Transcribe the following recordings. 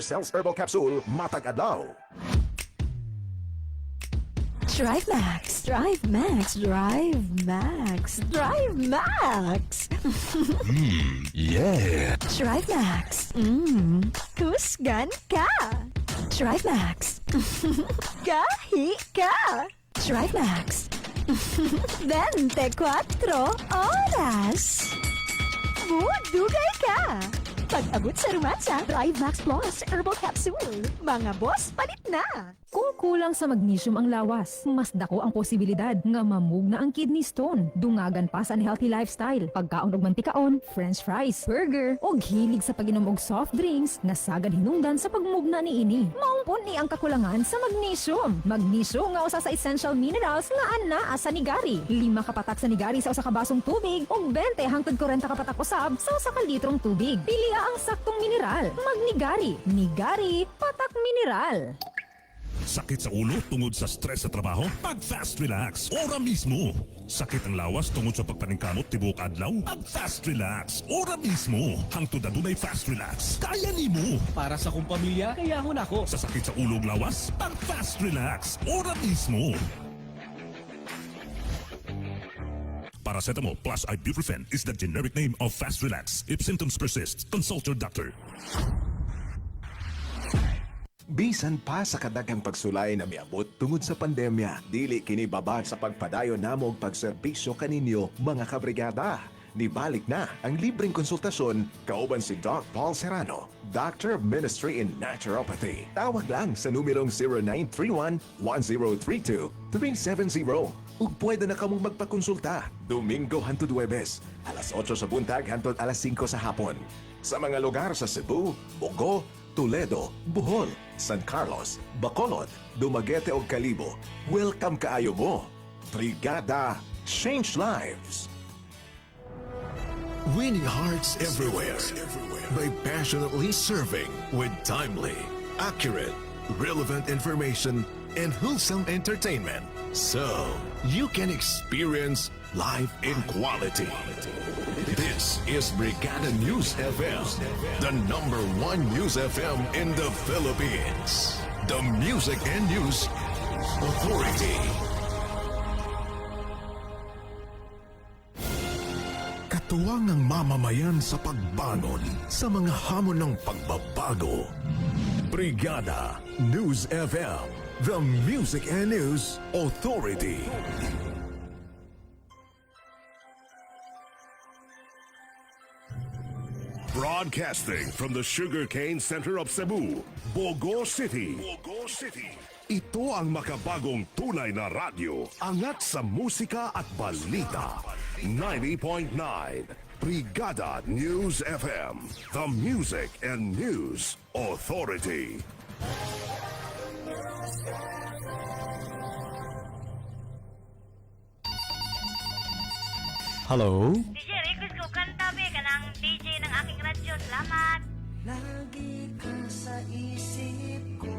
Cells Herbal Capsule, matag adlaw. Drive Max, Drive Max, Drive Max, Drive Max. Yeah. Drive Max. Kusgan ka. Drive Max. Gahi ka. Drive Max. 24 oras. Budugay ka. Pag-abot sa rumatsa, Drive Max Plus Herbal Capsule. Mga boss, palit na! Kung kulang sa magnesium ang lawas, mas dako ang posibilidad nga mamug na ang kidney stone. Dungagan pa sa unhealthy lifestyle, pagkaon og mantikaon, french fries, burger, og hilig sa pag-inom og soft drinks na sagad hinungdan sa pagmugna niini. Maumpon ni ang kakulangan sa magnesium. Magnesium nga usa sa essential minerals nga anaa sa nigari. 5 kapatak sa nigari sa usa ka basong tubig ug 20 hangtod 40 kapatak usab sa usa ka litrong tubig. Pili ang saktong mineral. Magnigari. Nigari, patak mineral. Sakit sa ulo tungod sa stress sa trabaho? Pag-Fast Relax, ora mismo. Sakit ang lawas tungod sa pagpaningkamot tibuok adlaw? Pag-Fast Relax, ora mismo. Hangtod na dunay Fast Relax, kaya nimo. Para sa kong pamilya, kaya ho na ako. Sa sakit sa ulo ug lawas? Pag-Fast Relax, ora mismo. Paracetamol plus ibuprofen is the generic name of Fast Relax. If symptoms persist, consult your doctor. Bisan pa sa kadagang pagsulay na miabot tungod sa pandemya, dili kini babad sa pagpadayon namo og pagserbisyo kaninyo mga kabrigada. Nibalik na ang libreng konsultasyon kauban si Doc Paul Serrano, Doctor of Ministry in Naturopathy. Tawag lang sa numerong 0931-1032-370 ug pwede na kamong magpakonsulta Domingo hangtod Huwebes, alas 8 sa buntag hangtod alas 5 sa hapon. Sa mga lugar sa Cebu, Bogo, Toledo, Bohol, San Carlos, Bacolod, Dumaguete o Calibo, welcome kaayo mo. Brigada, change lives. Winning hearts everywhere by passionately serving with timely, accurate, relevant information and wholesome entertainment. So, you can experience life in quality. This is Brigada News FM, the #1 news FM in the Philippines. The Music and News Authority. Katuwang ng mamamayan sa pagbangon sa mga hamon ng pagbabago. Brigada News FM, the Music and News Authority. Broadcasting from the Sugarcane Center of Cebu, Bogo City. Ito ang makabagong tunay na radyo, angat sa musika at balita. 90.9 Brigada News FM, the Music and News Authority. Hello? DJ, request ko kanta be kanang DJ ng aking radyo. Salamat. Lagi ka sa isip ko,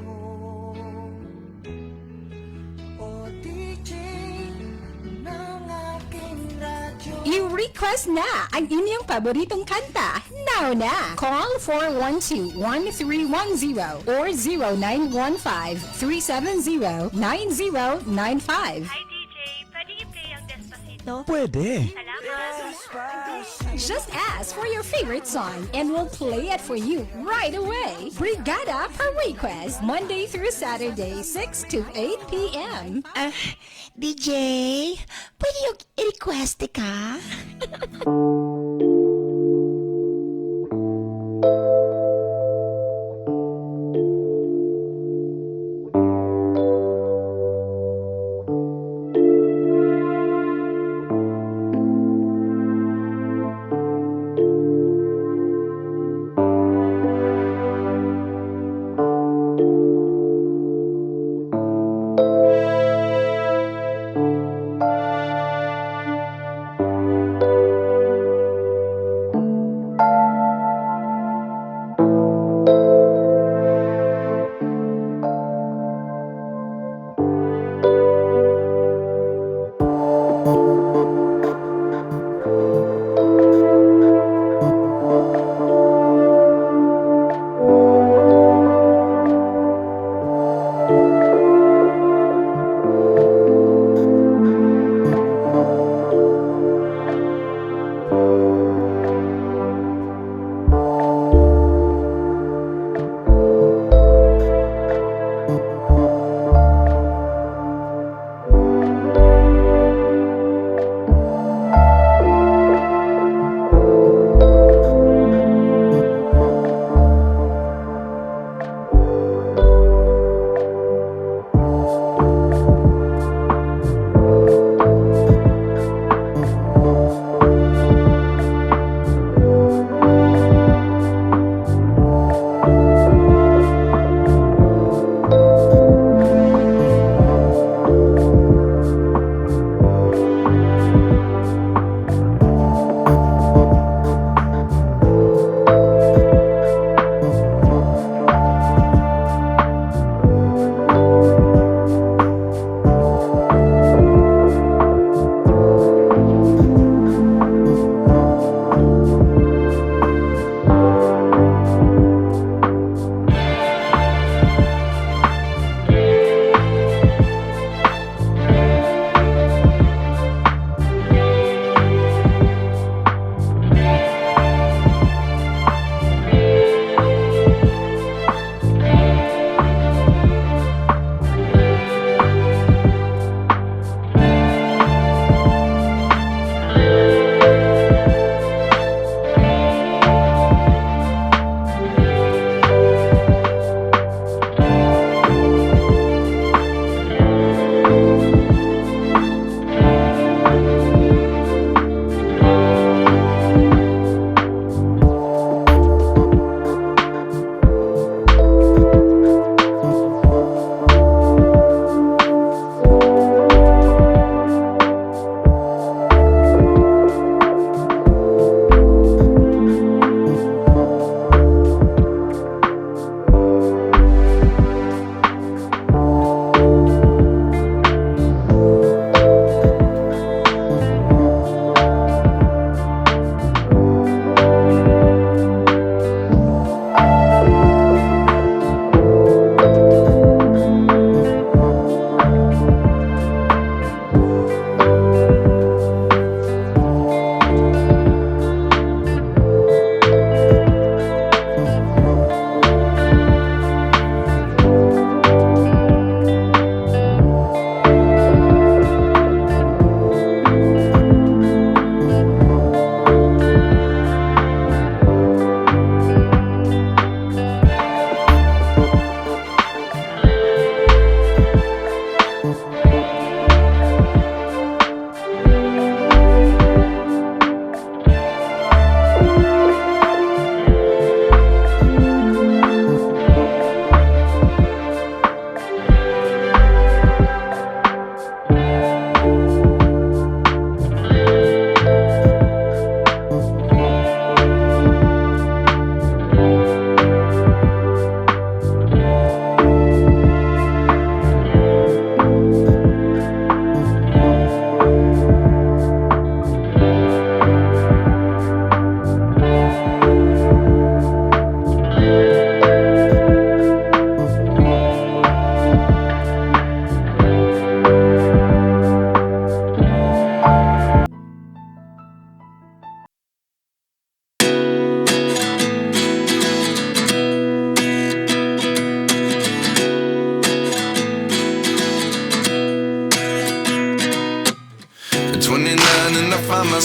o DJ ng aking radyo. I-request na ang inyong paboritong kanta. Now na! Call 412-1310 or 0915-370-9095. Hi DJ, pwede i-play ang Despacito? Pwede. Salamat. Just ask for your favorite song and we'll play it for you right away. Brigada per request, Monday through Saturday, 6 to 8 p.m. DJ, pwede yung i-request ka?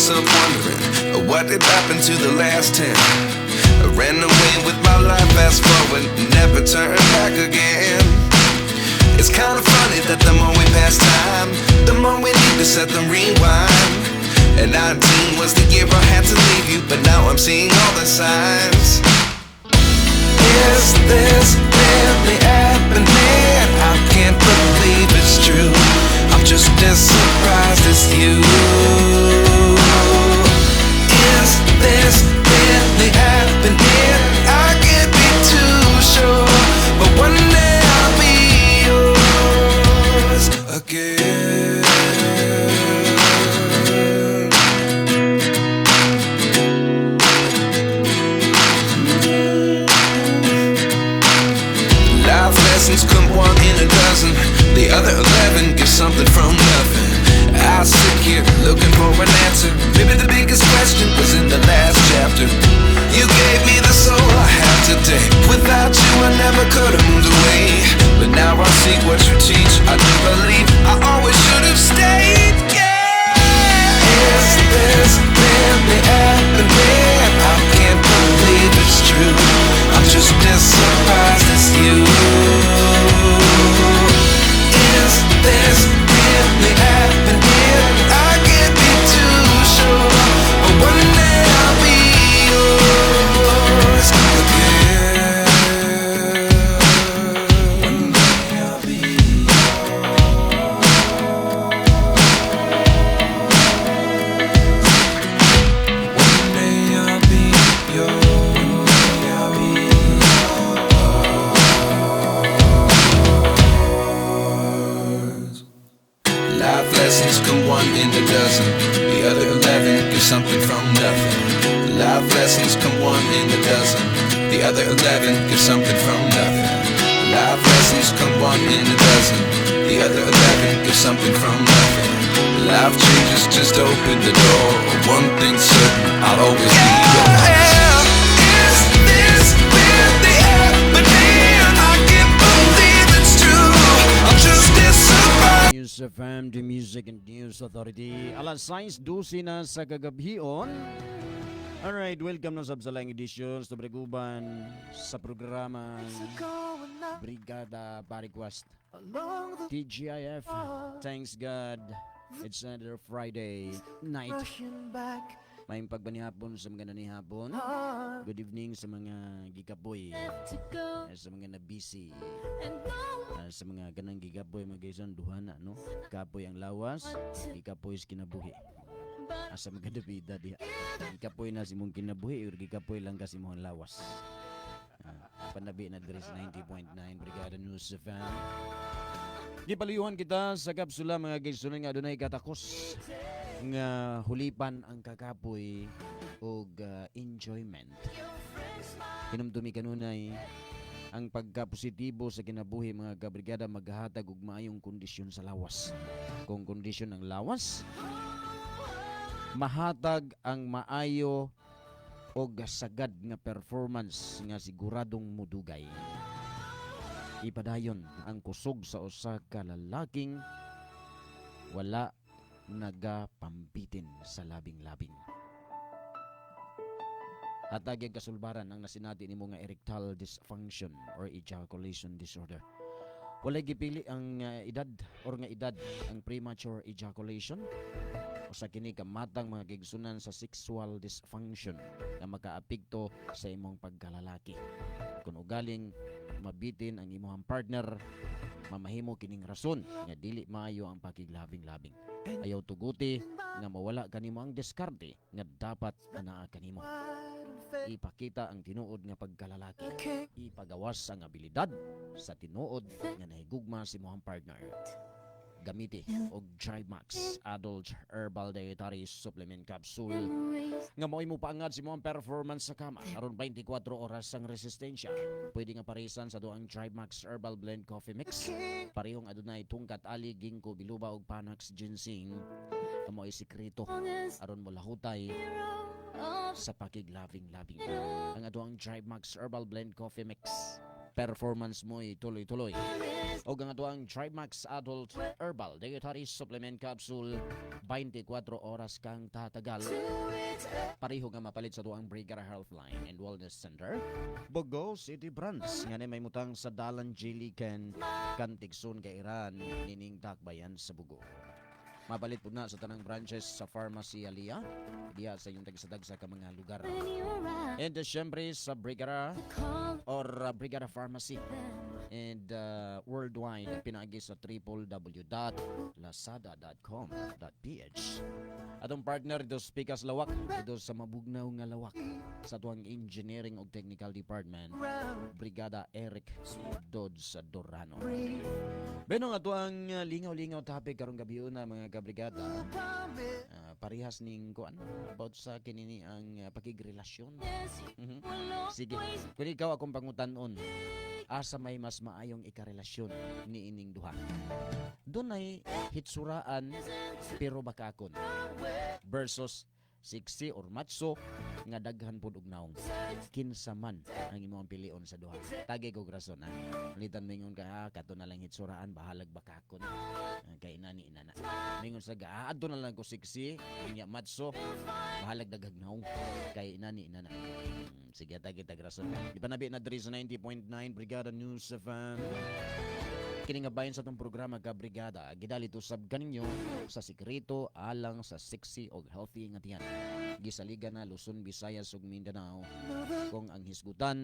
myself wondering, what did happen to the last 10? I ran away with my life, fast forward, never turn back again. It's kind of funny that the more we pass time, the more we need to set them rewind. And 19 was the year I had to leave you, but now I'm seeing all the signs. Is this really happening? I can't believe it's true. I'm just as surprised as you. Is this really happening? I can't be too sure, but one day I'll be yours again. Life lessons come one in a dozen, the other 11 give something from nothing. I sit here looking for an answer. Maybe the biggest question was in the last chapter. You gave me the soul I have today. Without you I never could have moved away. But now I see what you teach. I do believe I always should have stayed. Yeah. Is this really happening? I can't believe it's true. I'm just as surprised as you. Is this really happening? I can't be too sure, but one day I'll be yours again. One day I'll be One day I'll be yours. One day I'll be yours. Life lessons come one in a dozen, the other 11 give something from nothing. Life lessons come one in a dozen, the other 11 give something from nothing. Life lessons come one in a dozen, the other 11 give something from nothing. Life changes just open the door. One thing's certain, I'll always be yours. Is this really happening? I can't believe it's true. I'm just as surprised. News FM, the Music and News Authority. Alas 6:12 na sa kagabhion. Alright, welcome na sa Absalang Editions sa Breguban sa programa Brigada Request TGIF. Thanks God, it's another Friday night. May pagbanihapon sa mga nanihapon. Good evening sa mga gigaboy, sa mga na-busy, sa mga ganang gigaboy, mga gayson duhana, no? Kapoy ang lawas, gigaboy is kinabuhi. Sa mga dabida diha. Gigaboy na si mong kinabuhi, or gigaboy lang kasi mong lawas. Panabi na Dres 90.9 Brigada News FM. Gipaliyuhan kita sa kapsula mga gayson nga dunay katakos nga hulipan ang kakapoy og enjoyment. Hinumdumi kanunay ang pagkapositibo sa kinabuhi mga kabrigada maghahatag og maayong kondisyon sa lawas. Kung kondisyon ng lawas, mahatag ang maayo og sagad nga performance nga siguradong mudugay. Ipadayon ang kusog sa usa ka lalaking wala nagapambitin sa labing-labing. At agyag kasulbaran ang nasinati nimo nga erectile dysfunction or ejaculation disorder. Walay gipili ang edad or nga edad ang premature ejaculation o sa kini kamatang mga gigsunan sa sexual dysfunction na makaapekto sa imong pagkalalaki. Kung ugaling mabitin ang imong partner, mamahimo kining rason nga dili maayo ang pakiglabing-labing. Ayaw tuguti nga mawala kanimo ang diskarte nga dapat anaa kanimo. Ipakita ang tinuod nga pagkalalaki. Ipagawas ang abilidad sa tinuod nga nahigugma si imong partner. Gamiti og Trimax Adult Herbal Dietary Supplement Capsule nga mo'y mo paangad si imong performance sa kama aron 24 oras ang resistensya. Pwede nga parisan sa duang Trimax Herbal Blend Coffee Mix. Parehong adunay tungkat ali, ginkgo, biluba og panax ginseng. Amo ay sikreto aron mo lahutay sa pakiglaving-labing. Ang aduang Trimax Herbal Blend Coffee Mix performance mo tuloy-tuloy. O ang atuang Trimax Adult Herbal Dietary Supplement Capsule 24 oras kang tatagal. Pareho nga mapalit sa tuang Brigada Healthline and Wellness Center Bogo City Branch nga may mutang sa Dalan Jelly Kantigson kay Iran nining Dakbayan sa Bogo. Mapalit po na sa tanang branches sa Pharmacy Alia diya sa yung tagsadag sa mga lugar. And syempre sa Brigada or Brigada Pharmacy and worldwide pinaagi sa www.lazada.com.ph. Atong partner dito sa Pikas Lawak dito sa mabugnaw nga lawak sa tuwang Engineering ug Technical Department Brigada Eric Dodds Dorano. Benong atuang lingaw-lingaw topic karong gabi na mga kabrigada. Parehas ning kuan about sa kinini ang pakigrelasyon. Sige, kung ikaw akong pangutan-on, asa may mas maayong ikarelasyon ni ining duha. Dunay hitsuraan pero bakakon versus sexy or macho nga daghan pud og naong. Kinsa man ang imong pilion sa duha. Tagi ko rason ha. Litan mingon ka kato na lang hitsuraan bahalag bakakon. Kay inani inana. Mingon sa adto na lang ko sexy, nya macho bahalag daghang naong. Kay inani inana. Sige tagi tag rason. Di pa nabi na diri sa 90.9 Brigada News FM. Kini nga bayan sa itong programa ka Brigada, gidalito sab kaninyo sa sikreto alang sa sexy o healthy nga tiyan. Gisaliga na Luzon, Visayas ug Mindanao kung ang hisgutan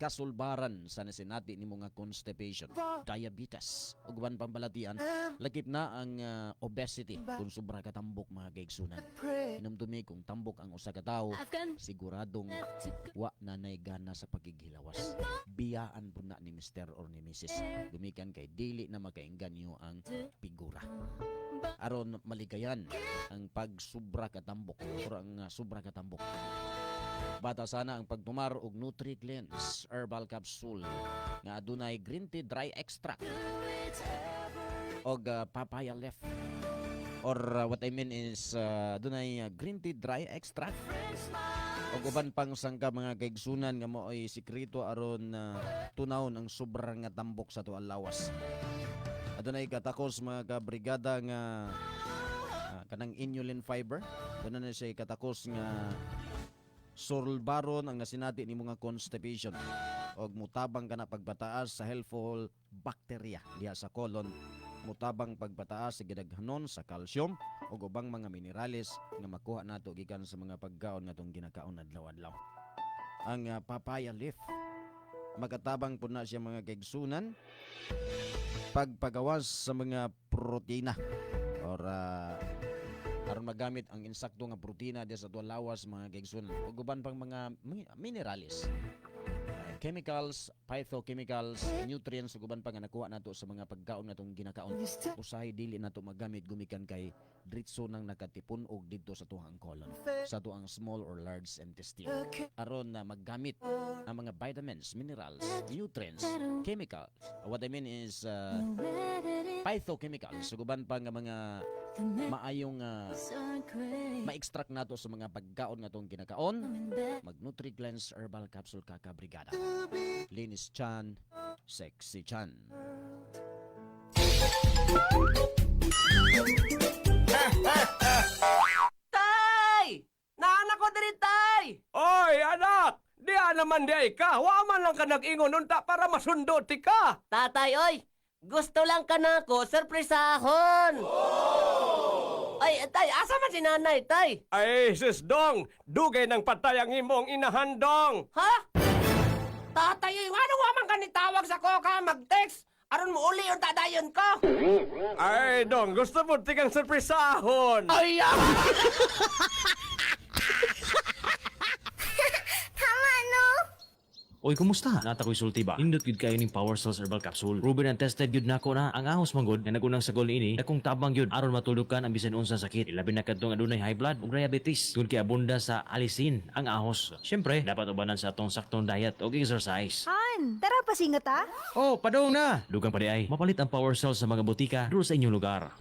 kasulbaran sa nasinati nimo nga constipation, diabetes ug uban pang balatian, lakip na ang obesity kung sobra ka tambok mga kaigsunan. Hinumdumi kung tambok ang usa ka tawo, siguradong wa nanay gana sa pagighilawas. Biyaan po na ni Mr. or ni Mrs. Gumikan kay dili na makainganyo ang figura. Aron maligayan ang pagsubra katambok or ang sobra katambok. Bata sana ang pagtumar og Nutri-Cleanse Herbal Capsule nga adunay green tea dry extract og papaya leaf or what I mean is adunay green tea dry extract og uban pang sangka mga kaigsunan nga mo ay sikreto aron tunawon ang sobrang nga tambok sa tuang lawas. Adunay katakos mga kabrigada nga kanang inulin fiber. Doon na siya katakos nga sulbaron ang nasinati ni mga constipation og mutabang kana pagbataas sa helpful bacteria diha sa colon, mutabang pagbataas sa gidaghanon sa calcium ug ubang mga minerales nga makuha nato gikan sa mga pagkaon ngatong ginakaon adlaw-adlaw. Ang papaya leaf magatabang pud na siya mga kaigsunan pagpagawas sa mga protina or aron magamit ang insakto nga protina diya sa tuwang lawas mga kaigsunan ug uban pang mga minerales, chemicals, phytochemicals, nutrients ug uban pa nga nakuha nato sa mga pagkaon natong ginakaon. Usahay dili nato magamit gumikan kay diretso nang nakatipon og didto sa tuhang colon, sa tuang small or large intestine. Aron na maggamit ang mga vitamins, minerals, nutrients, chemicals. What I mean is phytochemicals ug uban pa nga mga maayong ma-extract nato sa mga pagkaon natong ginakaon. Mag Nutri-Cleanse Herbal Capsule ka Brigada. Linis chan, sexy chan. Tay! Naanak ko diri, tay! Oy, anak! Diya naman di ka. Wa man lang ka nag-ingon unta para masundot ti ka. Tatay, oy! Gusto lang ka na ako, surpresahon! Ay, tay, asa man si nanay, tay? Ay, sis Dong, dugay ng patay ang imong inahandong. Ha? Tatay, ano waman ka nitawag sa ko ka mag-text? Aron mo uli yung tadayon ko? Ay, Dong, gusto mo tigang surpresahon. Ay, Tama, no? Oy, kumusta? Nata ko'y sulti ba? Indot yun kayo ning Power Cells Herbal Capsule. Ruben and tested yun nako na ang ahos manggod na nagunang sagol ini na kung tabang yun aron matulukan ang bisan unsang sakit. Ilabi na kadtong adunay high blood ug diabetes. Tungod kay abunda sa alisin ang ahos. Syempre, dapat ubanan sa atong saktong diet ug exercise. Han, tara pasinga ta. Oh, padong na. Dugang pa di ay. Mapalit ang Power Cells sa mga butika duro sa inyong lugar.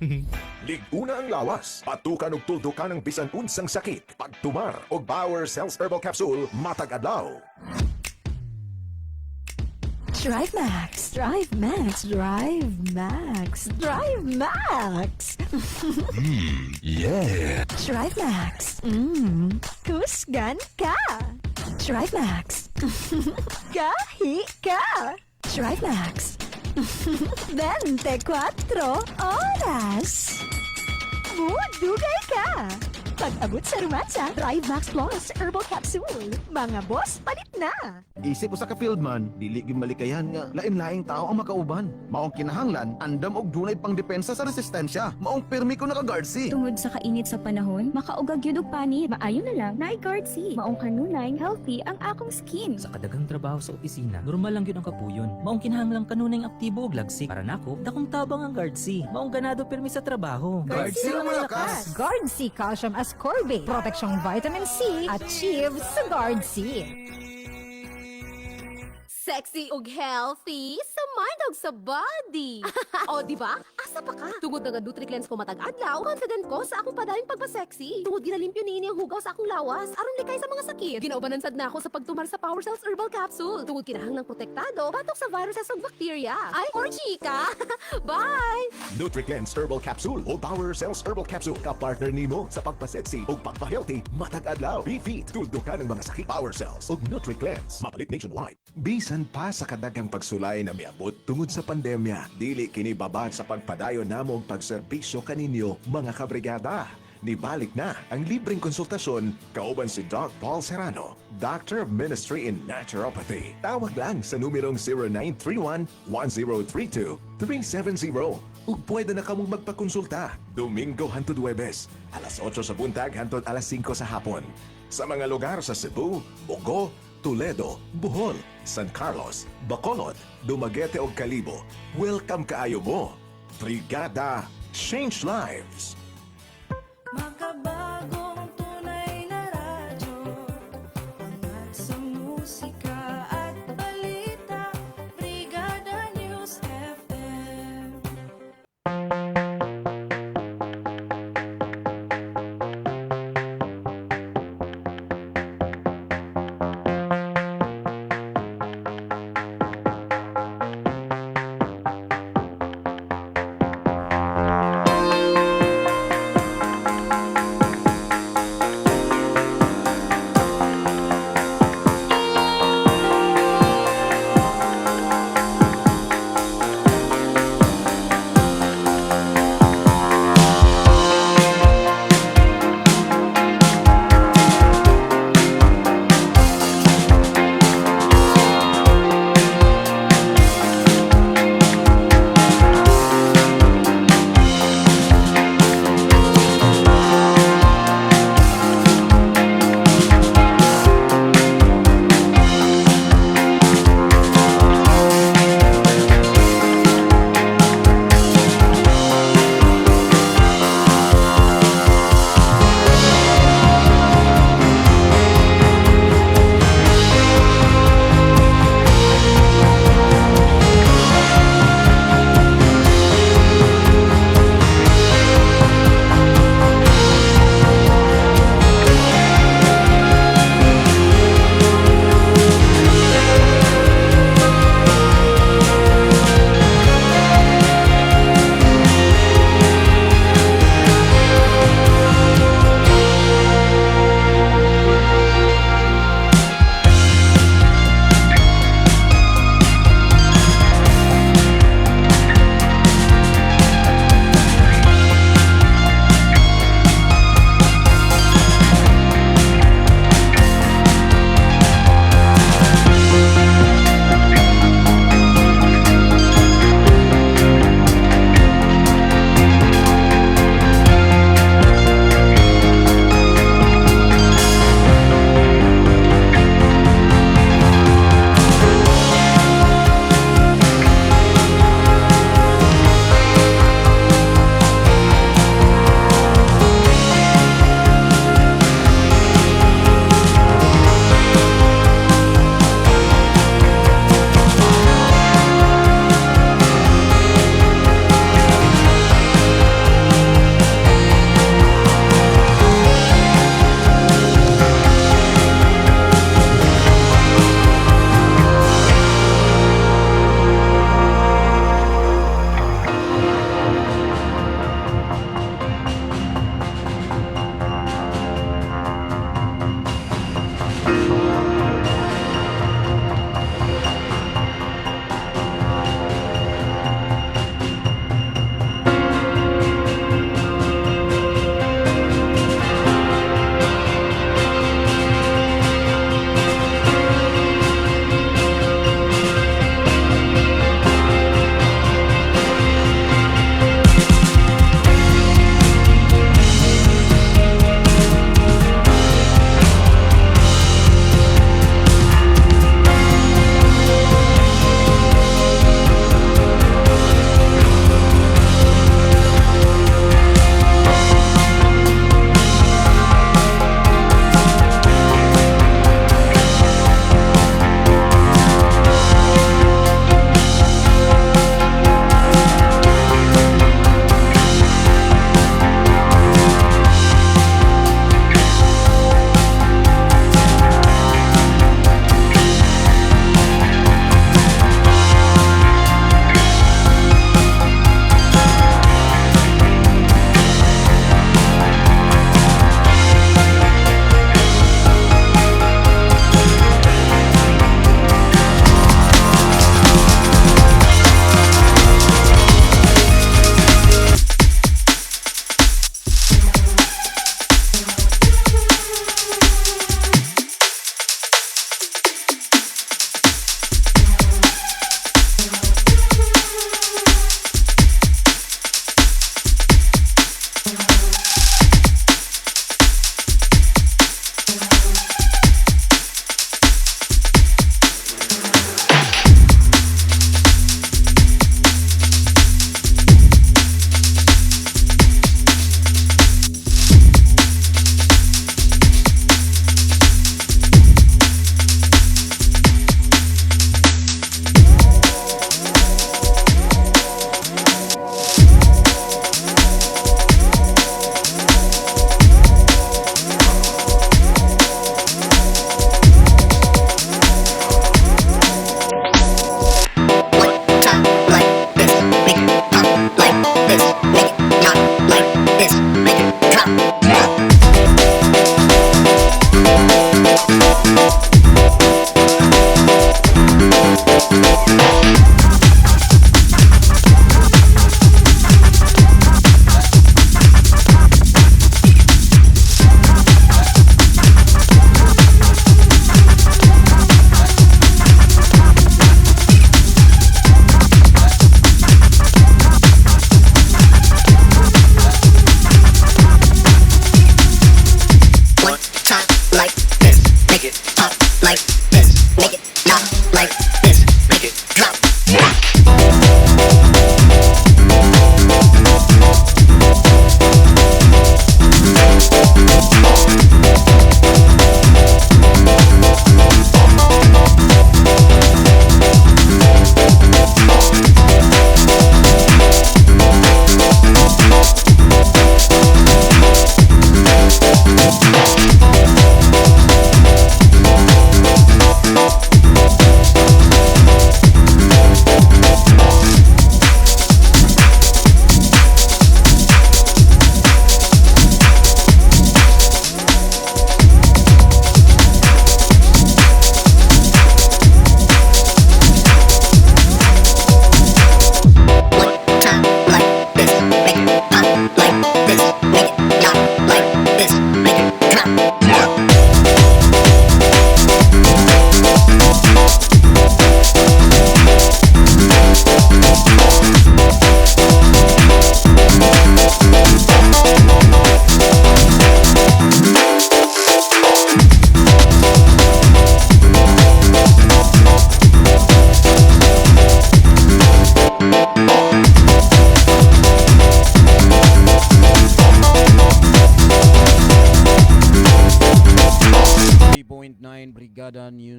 Liguna ang lawas, patukan ug tudukan ang bisan unsang sakit. Pagtumar og Power Cells Herbal Capsule matag adlaw. Drive Max. Drive Max. Drive Max. Drive Max. Yeah. Drive Max. Kusgan ka. Drive Max. Gahi ka. Drive Max. 24 oras. Budugay ka. Pag-abot sa rumatsa, Drive Max Plus Herbal Capsule. Mga boss, palit na. Isip usa ka fieldman, dili gyud malikayan nga lain-laing tao ang makauban. Maong kinahanglan, andam og dunay pang depensa sa resistensya. Maong permi ko naka-guard C. Tungod sa kainit sa panahon, makaugag yun og panit. Maayo na lang na i-guard C. Maong kanunay, healthy ang akong skin. Sa kadagang trabaho sa opisina, normal lang yun ang kapuyon. Maong kinahanglang kanunay ang aktibo og lagsik. Para nako, dakong tabang ang guard C. Maong ganado permi sa trabaho. Guard C ang malakas. Guard C Calcium Ascorbate. Proteksyong vitamin C. Achieve sa Guard C. Sexy ug healthy sa mind ug sa body. O, di ba? Asa pa ka? Tungod nga Nutri-Cleanse ko matag adlaw, confident ko sa akong padayong pagpa-sexy. Tungod ginalimpyo niini ang hugaw sa akong lawas, aron likay sa mga sakit. Ginaubanan sad na ako sa pagtumar sa Power Cells Herbal Capsule. Tungod kinahanglang protektado batok sa viruses ug bacteria. Ay, or chika. Bye. Nutri-Cleanse Herbal Capsule o Power Cells Herbal Capsule. Ka-partner nimo sa pagpa-sexy o pagpa-healthy. Matag adlaw. Be-fit. Tudukan ng mga sakit. Power Cells o Nutri-Cleanse. Mapalit nationwide. Bisan pa sa kadagang pagsulay na miabot tungod sa pandemya, dili kini babad sa pagpadayon namong pagserbisyo kaninyo mga kabrigada. Nibalik na ang libreng konsultasyon kauban si Doc Paul Serrano, Doctor of Ministry in Naturopathy. Tawag lang sa numerong 0931-1032-370 ug pwede na kamong magpakonsulta Domingo hangtod Huwebes, alas 8 sa buntag hangtod alas 5 sa hapon. Sa mga lugar sa Cebu, Bogo, Toledo, Bohol, San Carlos, Bacolod, Dumaguete ug Calibo. Welcome kaayo mo. Brigada Change Lives. Makabagong tunay na radyo, angat sa musika at balita, Brigada News FM.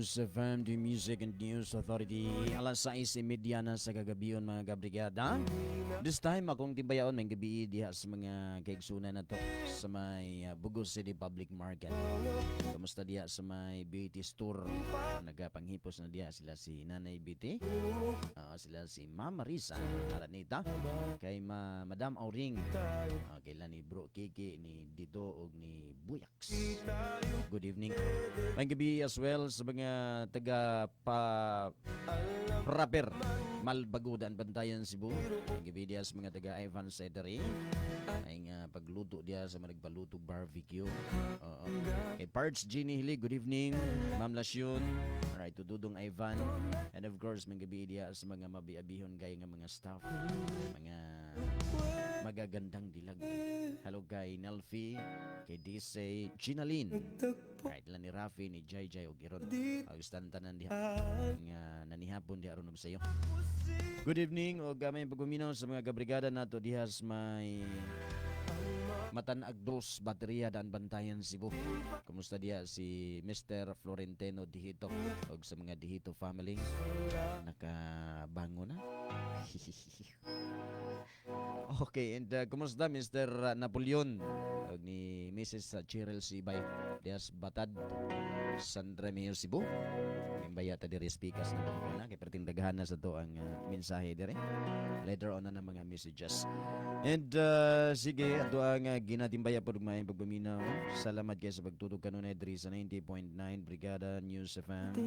News FM, the Music and News Authority. Alas 6:30 na sa kagabiyon mga kabrigada. This time akong tibayaon may gabi diha sa mga kaigsunan na to sa may Bogo City Public Market. Kamusta diha sa may beauty store? Nagapanghipos na diha sila si Nanay Beauty, sila si Mama Risa, Aranita, kay Madam Auring, kaila ni Bro Kiki, ni Dito o ni Buyaks. Good evening. May gabi as well sa mga taga rapper Malbagudan, Bantayan, Cebu. May gabi diya sa mga taga Ivan Cedere. May pagluto diya sa mga nagpaluto barbecue. Kay Parts Genie Hili, good evening. Ma'am Lasyon, alright, to Dodong Ivan. And of course, may gabi diya sa mga mabiabihon gaya nga mga staff, mga magagandang dilag. Hello kay Nelfi, kay Disay, Ginalyn. Right lang ni Rafi, ni Jai Jai, o Giron. Agustantanan diha. Nga nanihapon diha ron sa iyo. Good evening, o gamay pagpaminaw sa mga kabrigada nato diha sa may Matanag Dos, Bateria, Daan, Bantayan, Cebu. Kumusta diya si Mr. Florentino Dihito o sa mga Dihito family? Nakabango na? Okay, and kumusta Mr. Napoleon o ni Mrs. Cheryl Sibay dias Batad, San Remeo, Cebu? Baya ta diri speakers na kay perting daghan na sa to ang mensahe diri. Later on na mga messages. And sige, ato ang ginatimbaya pod may pagpaminaw. Salamat kay sa pagtutok kanunay diri sa 90.9 Brigada News FM.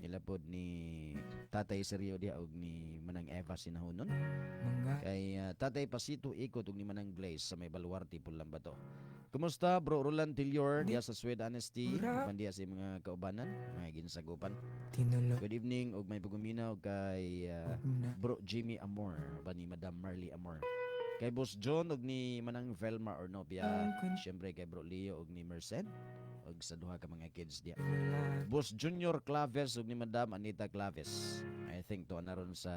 Ilapod ni Tatay Sergio dia og ni Manang Eva Sinahonon. Kay Tatay Pasito ikot og ni Manang Blaze sa may Baluarte, Pulambato. Kumusta Bro Roland Tilior diya sa Sweet Honesty, mandiya sa mga kaubanan, mga ginsagupan. Good evening og may pagpaminaw kay Bro Jimmy Amor, ba ni Madam Marley Amor. Kay Boss John og ni Manang Velma Ornopia, syempre kay Bro Leo og ni Merced og sa duha ka mga kids diya. Boss Junior Claves og ni Madam Anita Claves. I think to anaron sa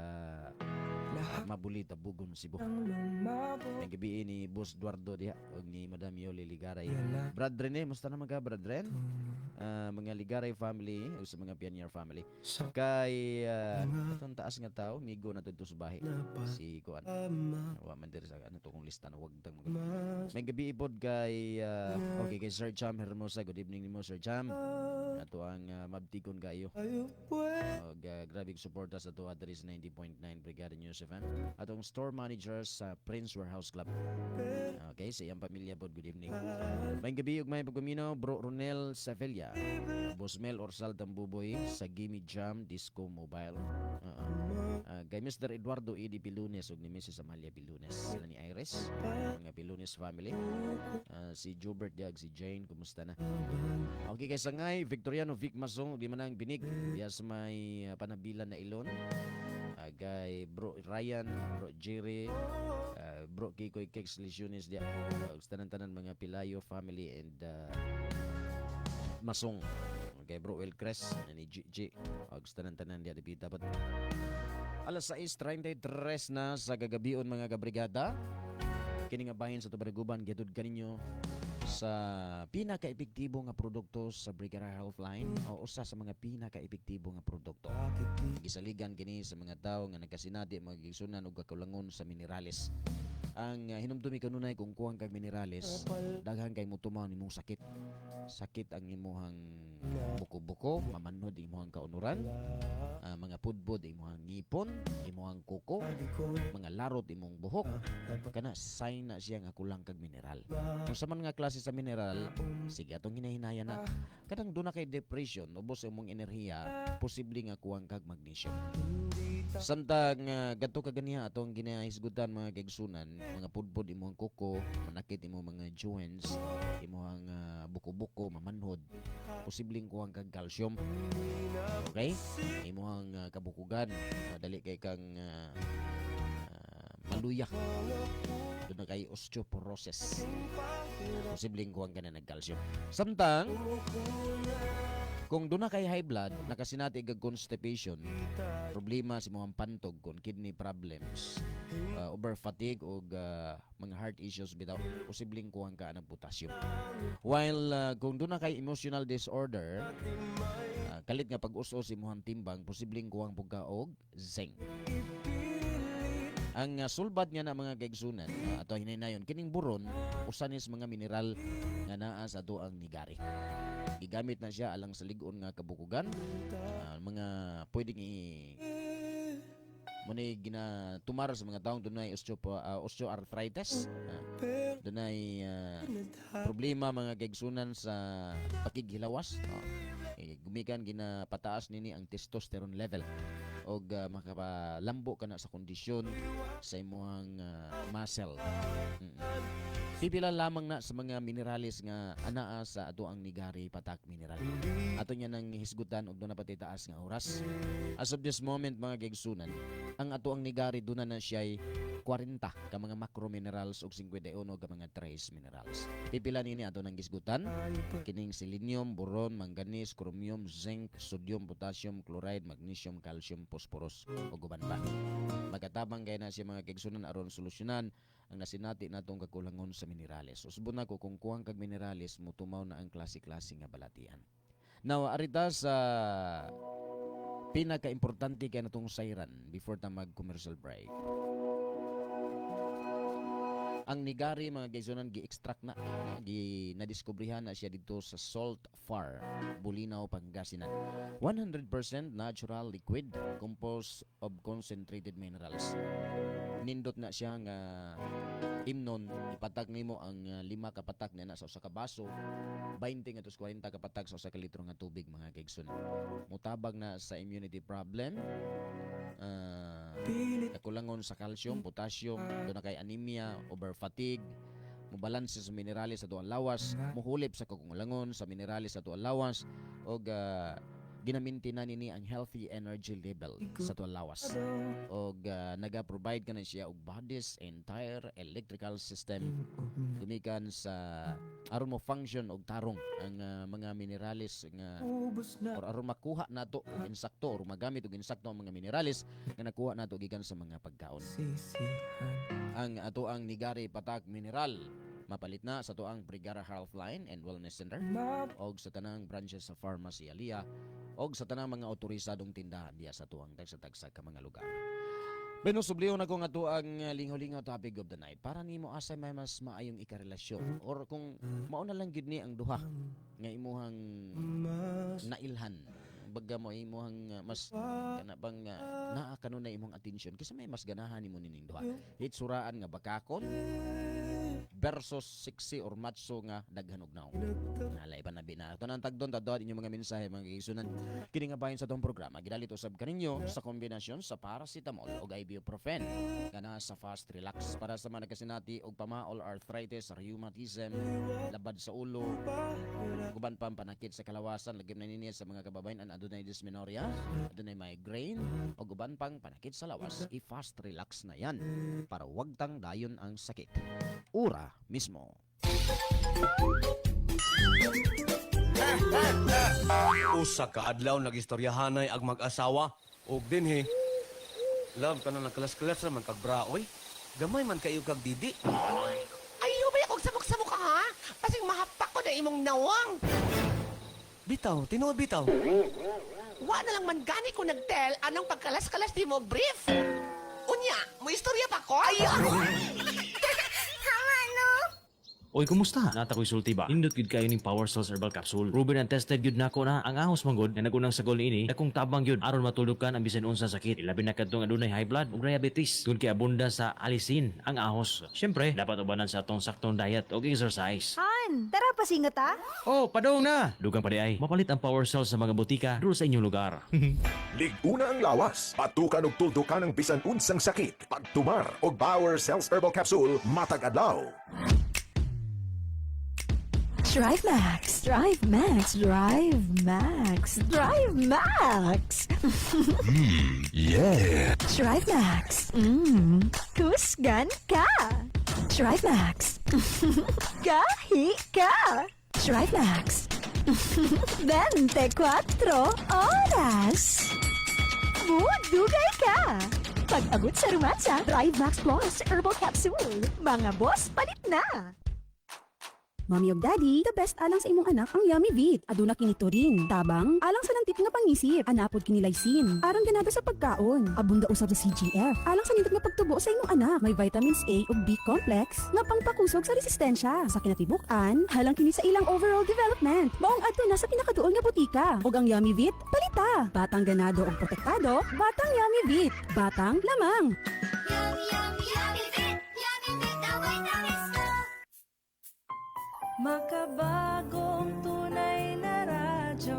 Mabulita, Bugon, Cebu. May gabi ni Boss Eduardo diha og ni Madam Yoli Ligaray. Brad Rene, musta na mga Brad Ren? Mga Ligaray family o sa mga Pioneer family. Kay itong taas nga tao, migo na to sa bahay. Si Kuan. Wa man diri sa ano to kung lista na wag tang mga. May gabi ipod kay okay kay Sir Cham Hermosa. Good evening nimo Sir Cham. Ato ang mabtikon kayo. Og grabe suporta sa to address 90.9 Brigada News FM. Atong store manager sa Prince Warehouse Club. Okay, sa iyang pamilya pod, good evening. May gabi ug may pagpaminaw Bro Ronel Sevilla. Boss Mel Orsal Tambuboy sa Gimme Jam Disco Mobile. Kay Mr. Eduardo E.D. Pilunes ug ni Mrs. Amalia Pilunes. Sila ni Iris, mga Pilunes family. Si Jobert Diag, si Jane, kumusta na? Okay, kay Sangay Victoriano Vic Masong di man ang binig diya sa may Panabilan na Ilon. Kay Bro Ryan, Bro Jerry, Bro Kikoy Keks Lesiones diya. Tanan-tanan mga Pilayo family and Masong. Kay Bro Elcres ni Gigi. Tanan-tanan diya di dapat. Alas 6:33 na sa gagabion mga kabrigada. Kini nga bahin sa Tubariguban gitud kaninyo sa pinaka-epektibo nga produkto sa Brigada Healthline o usa sa mga pinaka-epektibo nga produkto. Gisaligan kini sa mga tawo nga nagkasinati mga gigsunan og kakulangon sa minerales. Ang hinumdumi kanunay kung kuwang kag minerales, daghan kay mutumaw nimong sakit. Sakit ang imuhang buko-buko, mamanhod imuhang kaunuran, mga pudbod imuhang ngipon, imuhang kuko, mga larot imong buhok. Kana sign na siya nga kulang kag mineral. Kung sa mga klase sa mineral, sige atong hinahinayan na. Kadang doon na kay depression, ubos imong enerhiya, posible nga kuwang kag magnesium. Samtang gato kaganiha atong ginahisgutan mga kaigsunan, mga pudpod imong kuko, manakit imong mga joints, imong buko-buko, mamanhod, posibleng kuwang kag calcium. Okay? Imong kabukugan, dali kay kang maluyak. Doon na kay osteoporosis. Posibleng kuwang ka na nag-calcium. Samtang Kung doon na kay high blood, nakasinati kag constipation, problema si mga pantog kon kidney problems, over fatigue o mga heart issues bitaw, posibleng kuhang ka ng potassium. While kung doon na kay emotional disorder, kalit nga pag-us-us imong timbang, posibleng kuhang pugka og zinc. Ang sulbad nga na mga kaigsunan ato hinaynayon kining buron usanis mga mineral nga naa sa ato ang nigari. Gigamit na siya alang sa lig-on nga kabukugan, mga pwedeng munay ginatumar sa mga taong dunay osteoarthritis, dunay problema mga kaigsunan sa pakighilawas, gumikan ginapataas nini ang testosterone level og makapalambo ka na sa kondisyon sa imong muscle. Pipila lamang na sa mga minerales nga anaa sa ato ang nigari patak mineral. Ato niya nang hisgutan og doon na patitaas nga oras. As of this moment mga kaigsunan, ang ato ang nigari doon na siya 40 ka mga macro minerals ug 51 ka mga trace minerals. Pipila nini ato nang hisgutan kining selenium, boron, manganese, chromium, zinc, sodium, potassium, chloride, magnesium, calcium, phosphorus ug uban pa. Magatabang kay na siya mga kaigsunan aron solusyonan ang nasinati natong kakulangon sa minerales. Usbon na ko kung kuhang kag minerales mo tumaw na ang klase-klase nga balatian. Now, arita sa pinaka-importante kay natong sayran before ta mag-commercial break. Ang nigari mga kaigsunan gi-extract na, nadiskubrihan na siya dito sa Salt Far, Bulinaw, Pangasinan. 100% natural liquid composed of concentrated minerals. Nindot na siya nga imnon, ipatak nimo ang 5 kapatak na nasa usa ka baso, 20 nga 40 kapatak sa usa ka litro nga tubig mga kaigsunan. Mutabag na sa immunity problem, kakulangon sa calcium, potassium, doon na kay anemia, over fatigue, mubalanse sa minerales sa tuwang lawas, muhulip sa kakulangon sa minerales sa tuwang lawas, o ginaminti na nini ang healthy energy level sa tuwang lawas. O naga-provide ka na siya og body's entire electrical system. Gumikan sa aron mo function og tarong ang mga minerales nga or aron makuha nato og insakto or magamit og insakto ang mga minerales nga nakuha nato gikan sa mga pagkaon. Ang ato ang nigari patak mineral mapalit na sa tuang Brigada Healthline and Wellness Center og sa tanang branches sa pharmacy Alia og sa tanang mga otorisadong tindahan diya sa tuang tagsa-tagsa ka mga lugar. Benusubliho na ko nga tuang lingho-lingho topic of the night para nimo asay may mas maayong ikarelasyon or kung mao na lang gid ni ang duha nga imuhang nailhan baga mo imuhang mas kanabang naa kanunay imong attention kasi may mas ganahan nimo nining duha. Hitsuraan nga bakakon versus sexy or macho nga daghan og naong. Nalay pa na bina. Ito nang tagdon tadod inyong mga mensahe mga kaigsunan. Kini nga bahin sa tong programa gidalit usab kaninyo sa kombinasyon sa paracetamol ug ibuprofen kana sa fast relax para sa mga nagkasinati og pamaol, arthritis, rheumatism, labad sa ulo, guban pa panakit sa kalawasan, lagim na nini sa mga kababayan adunay dysmenorrhea, adunay migraine o guban pang panakit sa lawas. I-fast relax na yan para wag tang dayon ang sakit. Ura mismo. Usa ka adlaw nagistoryahanay ag mag-asawa ug dinhi love ka na nagkalas-kalas naman kag braoy. Gamay man kayo kag didi. Ayaw ba akong sabok-sabok ka ha? Pasing mahapak ko na imong nawang. Bitaw, tinuod bitaw. Wa na lang man gani ko nagtel anong pagkalas-kalas di mo brief. Unya, mo istorya pa ko? Ayaw! Oy, kumusta? Nata ko'y sulti ba? Indot gid kayo ning Power Cells Herbal Capsule. Proven and tested gid nako na ang ahos manggod na nagunang sagol niini akong tabang gyud aron matulukan ang bisan unsa sakit. Ilabi na kadtong adunay high blood ug diabetes. Kun kay abunda sa alisin ang ahos. Syempre, dapat ubanan sa atong saktong diet ug exercise. Han, tara pasingot ha? Oh, padong na. Dugang pa di ay. Mapalit ang Power Cells sa mga butika duro sa inyong lugar. Liguna ang lawas, patukan og tuldukan ang bisan unsang sakit. Pagtumar og Power Cells Herbal Capsule matag adlaw. Drive Max, Drive Max, Drive Max, Drive Max. Yeah. Drive Max. Kusgan ka. Drive Max. Gahi ka. Drive Max. 24 oras. Dugay ka! Pag-abot sa rumansa, Drive Max Plus Herbal Capsule. Mga boss, palit na! Mommy ug Daddy, the best alang sa imong anak ang Yummy Vit. Aduna kini turin, tabang, alang sa nangtip nga pangisip, anapod kini lysin. Aron ganado sa pagkaon, abunda usab sa CGF. Alang sa nindot nga pagtubo sa imong anak, may vitamins A ug B complex nga pangpakusog sa resistensya. Sa kinatibuk-an, halang kini sa ilang overall development. Maong adto na sa pinakaduol nga butika. Ug ang Yummy Vit, palita. Batang ganado ug protektado, batang Yummy Vit. Batang lamang. Makabagong tunay na radyo,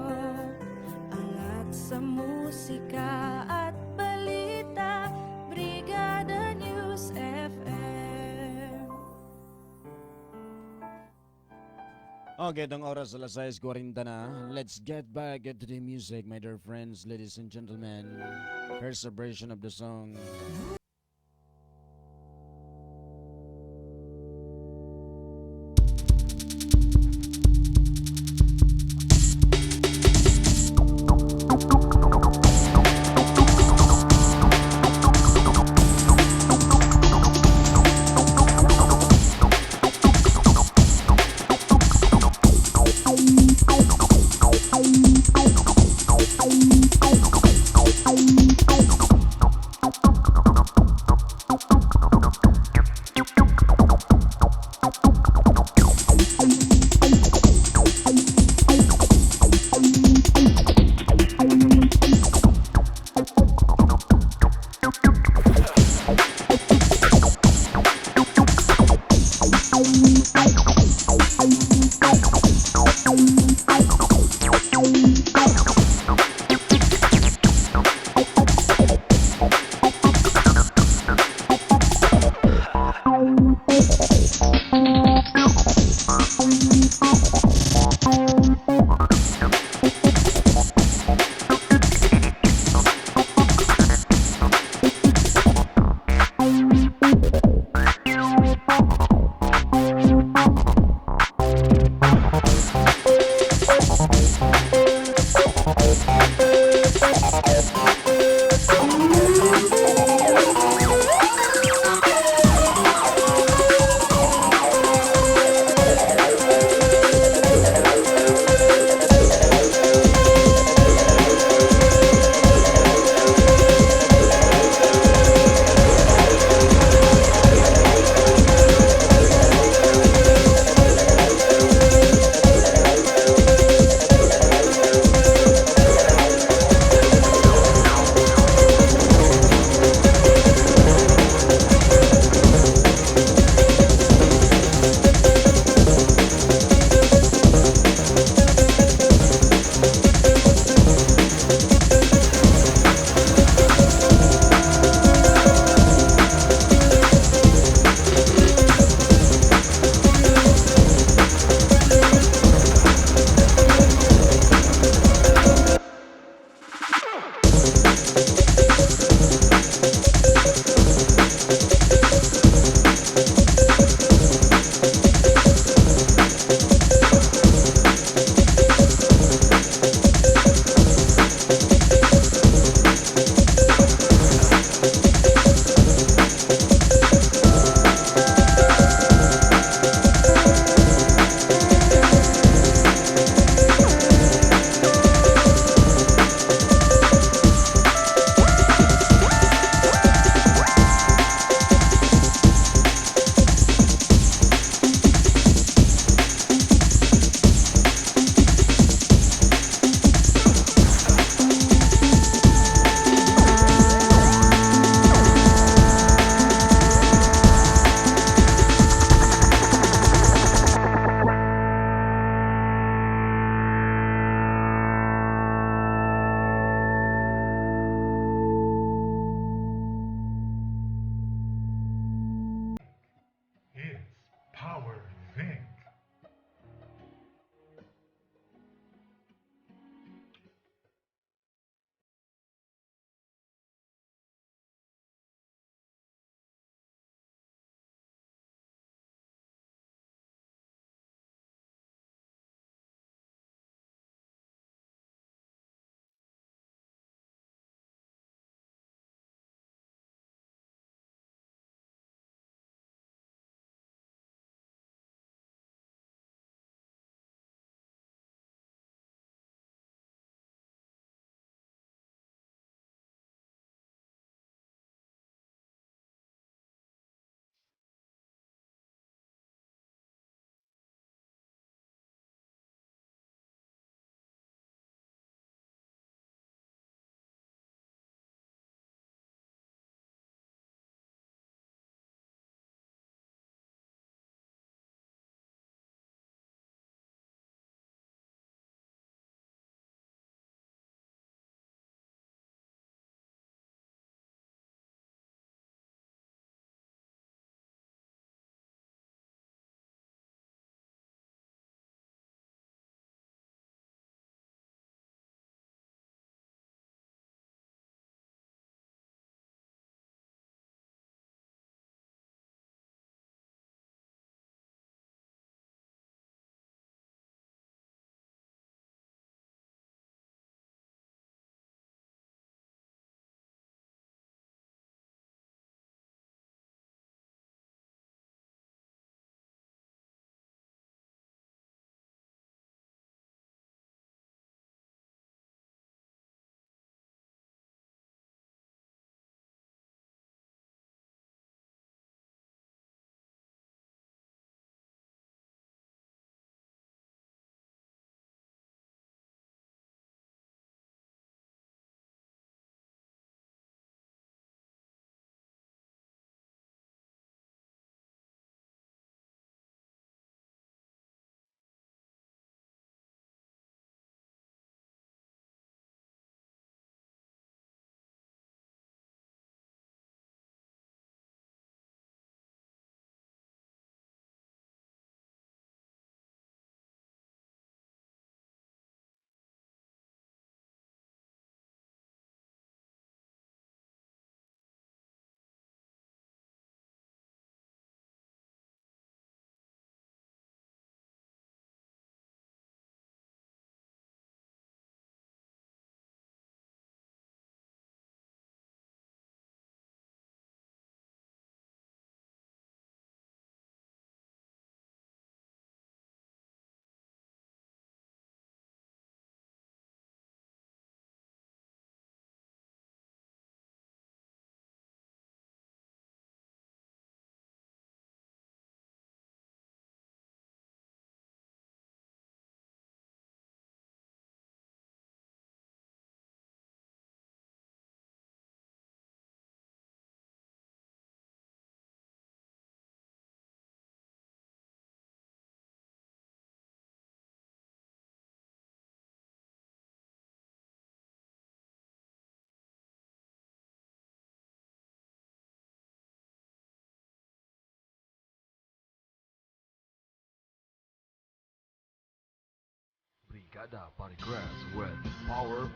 angat sa musika at balita, Brigada News FM. Okay, itong oras alas 6:40 na. Let's get back into the music, my dear friends, ladies and gentlemen. Here's a version of the song. Brigada Request with Power.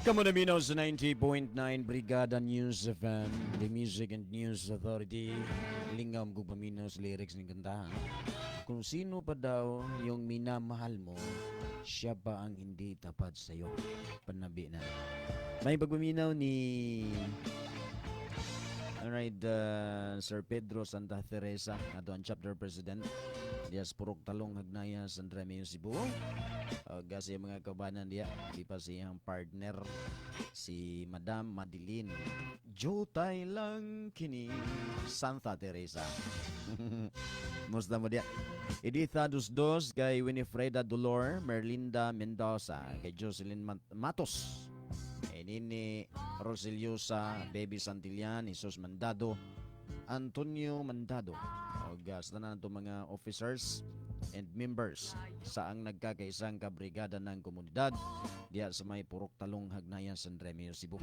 Kamu na minaw sa 90.9 Brigada News FM, the Music and News Authority. Lingam kung paminaw sa lyrics ng kanta. Kung sino pa daw yung minamahal mo, siya pa ang hindi tapat sa'yo. Panabi na. May pagpaminaw ni Sir Pedro Santa Teresa, ato ang chapter president. Dias purok talong hagnaya sa Andremio Cebu. Kasi mga kabanan dia, di pa siyang partner si Madam Madeline. Jotay lang kini Santa Teresa. Musta mo dia? Editha Dos kay Winifreda Dolor, Merlinda Mendoza, kay Jocelyn Matos. Nini Rosiliosa, Baby Santillan, Jesus Mandado, Antonio Mandado o sa tanan nato mga officers and members sa ang nagkakaisang kabrigada ng komunidad diya sa may Purok Talong Hagnayan San Remio, Cebu.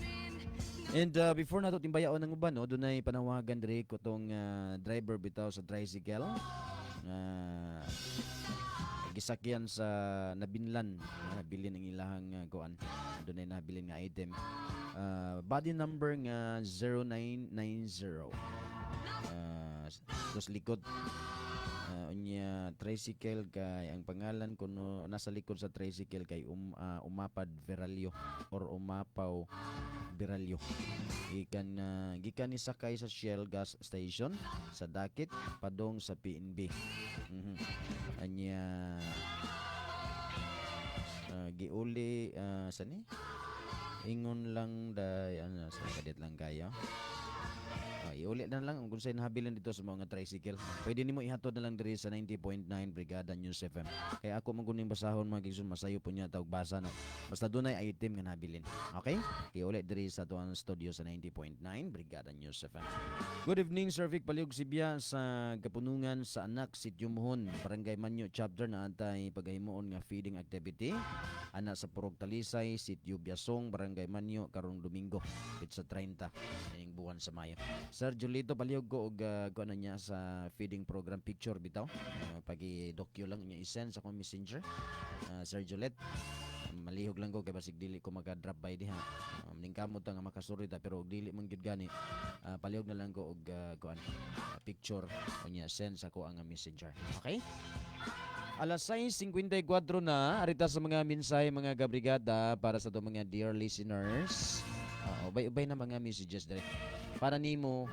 And before nato timbayaon ng uban, no, dunay panawagan diri ko tong driver bitaw sa tricycle gisakyan sa nabinlan, nabili ng ilahang kuan, dunay nabilin nga item, body number nga 0990, dos likod, unya tricycle kay ang pangalan kuno nasa likod sa tricycle kay umapad Veralyo or umapaw Beralyo. Gikan ni sakay sa Shell gas station sa Dakit padong sa PNB. Anya giuli sani ingon lang da sa kadit lang kayo. Iulit na lang kung saan nahabilin dito sa mga tricycle. Pwede nimo ihatod na lang diri sa 90.9 Brigada News FM. Kaya ako maguning basahon mga gigsun, masayo po niya tawag basa no. Basta dunay item nga nahabilin. Okay? Iulit diri sa tuang studio sa 90.9 Brigada News FM. Good evening, Sir Vic Paliog Sibya sa Kapunungan sa Anak Sitio Muhon, Barangay Manyo chapter na antay paghimuon nga feeding activity. Ana sa Purok Talisay, Sitio Biasong, Barangay Manyo karong Domingo, sa 30 ning buwan sa Mayo. Sir Julito Paliog ko og kuan niya sa feeding program picture bitaw. Pagi-docue lang niya i-send sa akong messenger. Sir Juliet, malihog lang ko kay basig dili ko maka-drop by diha. Ningkamot nga makasuri ta pero dili man gyud gani. Palihog na lang ko og kuan picture o niya send sa ko ang messenger. Okay? Alas 6:54 na arita sa mga mensahe mga kabrigada para sa mga dear listeners. Ubay-ubay na mga messages dire. Para nimo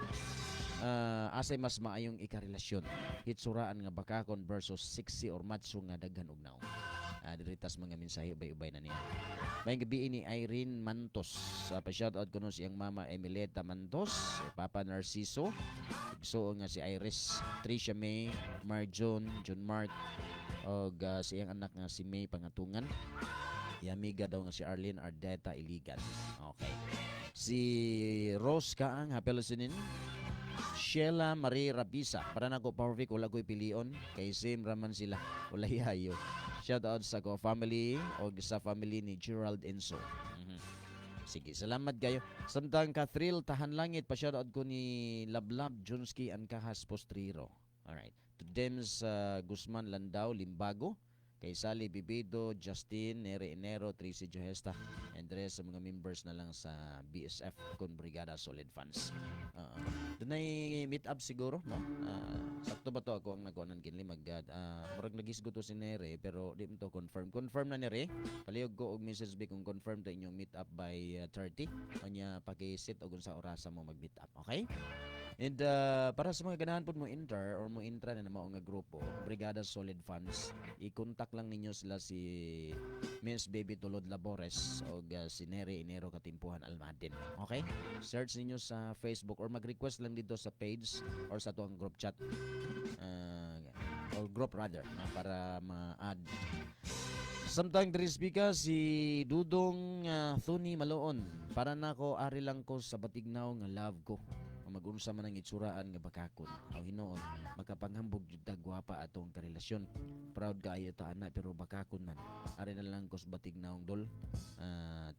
asay mas maayong ikarelasyon. Hitsuraan nga bakakon versus sexy or macho nga daghan og naong. Diritas mga mensahe ubay-ubay na niya. May gabi ni Irene Mantos. Pa-shout out ko no siyang mama Emileta Mantos, Papa Narciso, igsuon nga si Iris, Tricia May, Marjon, John Mark, og siyang anak nga si May Pangatungan. Yamiga daw nga si Arlene Ardeta Iligan. Okay. Si Rose Kaang Hapelasinin, Sheila Marie Rabisa. Para na ko Powervic, wala ko'y pilion. Kay same raman sila. Wala yayo. Shout out sa ko family o sa family ni Gerald Enzo. Sige, salamat kayo. Samtang ka-thrill, tahan langit. Pa-shout out ko ni Lablab Junski Ankahas Postriro. Alright. To them sa Guzman Landao, Limbago. Kay Sally Bibido, Justin, Nere Enero, Tracy Johesta, and the rest sa mga members na lang sa BSF con Brigada Solid Fans. Doon ay meet up siguro, no? Sakto ba to ako ang nagkuhanan kinli murag nagisgo to si Nere pero di mo to confirm. Confirm na Nere. Palihog ko og message B kung confirm to inyong meet up by 30. Kanya paki-set og sa orasa mo mag-meet up, okay? And para sa mga ganahan po mo enter or mo intra na mao nga grupo, Brigada Solid Fans, i-contact lang ninyo sila si Miss Baby Tulod Labores o si Nere Enero Katimpuhan Almadin. Okay? Search ninyo sa Facebook or mag-request lang dito sa page or sa tuang group chat. Or group rather, para ma-add. Samtang Drisbika si Dodong Thuni Maloon. Para nako ari lang ko sa batignaw nga love ko. Mag-unsa man ang itsuraan nga bakakon. Aw hinoon, makapanghambog jud ta gwapa atong karelasyon. Proud kaayo ta ana pero bakakon man. Ari na lang kos batig naong dol.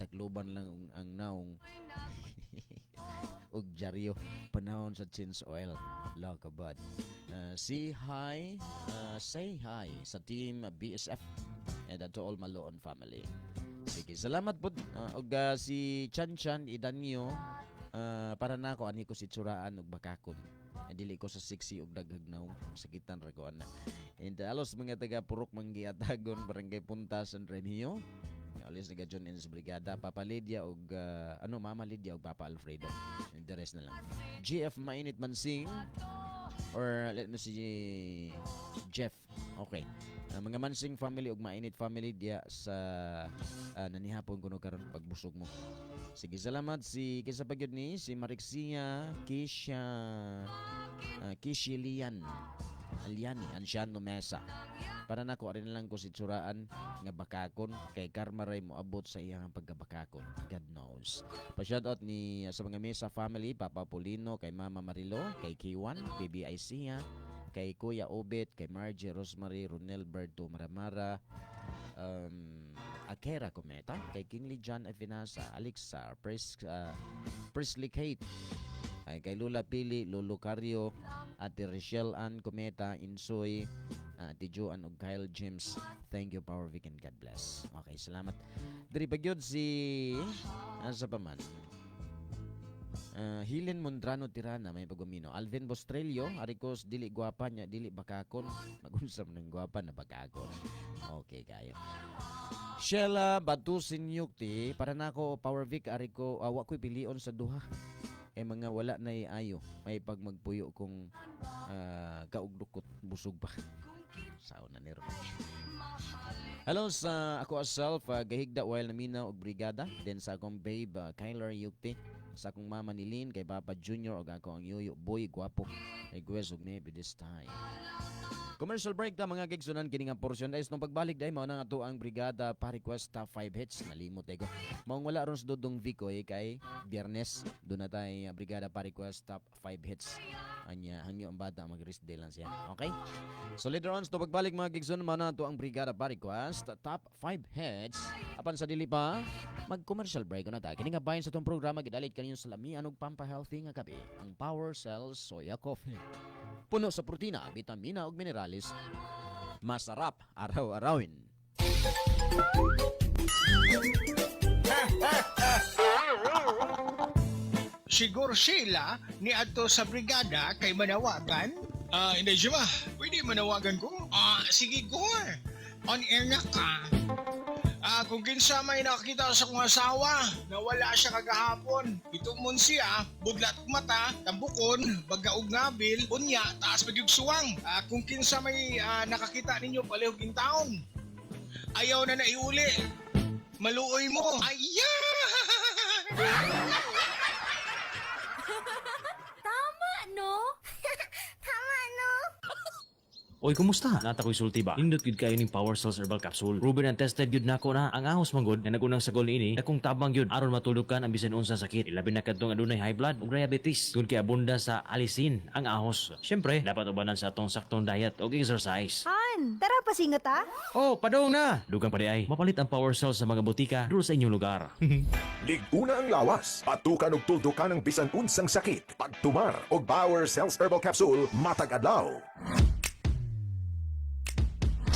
Takloban lang ang naong ug jaryo panahon sa change oil. Lakabad. Say hi sa team BSF and to all Maloon family. Sige, salamat po. Og si Chan Idanyo para na ako ani ko si tsuraan ug bakakon. Dili ko sa sexy ug daghagnaw sakitan ra ko ana. And alos mga taga Purok Manggiatagon Barangay Punta San Remio. Alis nga John Enz Brigada, Papa Lydia ug Mama Lydia ug Papa Alfredo. And the rest na lang. GF Mainit Mansing or let me see Jeff. Okay. Mga Mansing family ug Mainit family diya sa nanihapon kuno karon pagbusog mo. Sige, salamat si kisa pagyud ni si Marixia Kishilian. Aliani, Anciano Mesa. Para nako ari na lang ko si Tsuraan nga bakakon kay karma ray mo abot sa iyang pagkabakakon. God knows. Pa-shoutout ni sa mga Mesa family, Papa Polino, kay Mama Marilo, kay K1, Baby Isia, kay Kuya Obet, kay Margie, Rosemary, Ronel, Berto, Maramara, Akera Cometa, kay Kingly John Afinasa, Alexa, Presley Kate, ay kay Lula Pili, Lolo Cario, Ate Rochelle Ann Cometa, Insoy, Ate Joan ug Kyle James. Thank you, Power Vic, and God bless. Okay, salamat. Diri pagyud si asa pa man. Hilen Mondrano Tirana may pagumino. Alvin Bostrelio, arikos dili gwapa nya, dili bakakon. Magunsam ng gwapa na bakakon. Okay, kayo. Sheila Batusin Yukti, para nako Power Vic ariko wa ko'y pilion sa duha. Mga wala na ayo. May pag magpuyo kung kaugdukot busog pa. Sao na nero. Hello sa ako self, gahigda while naminaw og brigada. Then sa akong babe, Kyler Yukti. Sa akong mama ni Lynn, kay Papa Junior, og ako ang yuyo, boy, guwapo. Ay gwes og maybe this time. Commercial break ta mga gigsunan kini nga porsyon dahil nung pagbalik dahil mao na nga to ang brigada pa request top 5 hits nalimot ego. Maong wala ron sa Dodong Vicoy kay Biyernes doon na tayo brigada pa request top 5 hits. Anya hangyo ang bata mag-rest day lang siya. Okay? So later on to pagbalik mga gigsunan mao na to ang brigada pa request top 5 hits. Apan sa dili pa mag-commercial break na ta. Kini nga bahin sa tong programa gidalit kanyo sa lamian og pampa-healthy nga kape. Ang Power Cells Soya Coffee. Puno sa protina, vitamina ug mineralis. Masarap araw-arawin. Siguro sila ni adto sa brigada kay manawagan. Hindi siya. Pwede manawagan ko. Sige go. On air na ka. Kung kinsa may nakakita sa kong asawa na wala siya kagahapon, itumon siya, budlat mata, tambukon, bagaog ngabil, unya, taas pagyugsuwang. Kung kinsa may nakakita ninyo palihog in taon, ayaw na naiuli, maluoy mo. Tama, no? Tama, no? Oy, kumusta? Nata ko'y sulti ba? Indot gid kayo ning Power Cells Herbal Capsule. Proven and tested gid nako na ang ahos manggod nga nagunang sagol niini akong tabang gyud aron matulukan ang bisan unsa sakit. Ilabi na kadtong adunay high blood ug diabetes. Kun kay abunda sa alisin ang ahos. Syempre, dapat ubanan sa atong saktong diet ug exercise. Han, tara pasingat ha? Oh, padong na. Dugang pa di ay. Mapalit ang Power Cells sa mga butika duro sa inyong lugar. Liguna ang lawas. Patukan og tuldukan ang bisan unsang sakit. Pagtumar og Power Cells Herbal Capsule matag adlaw.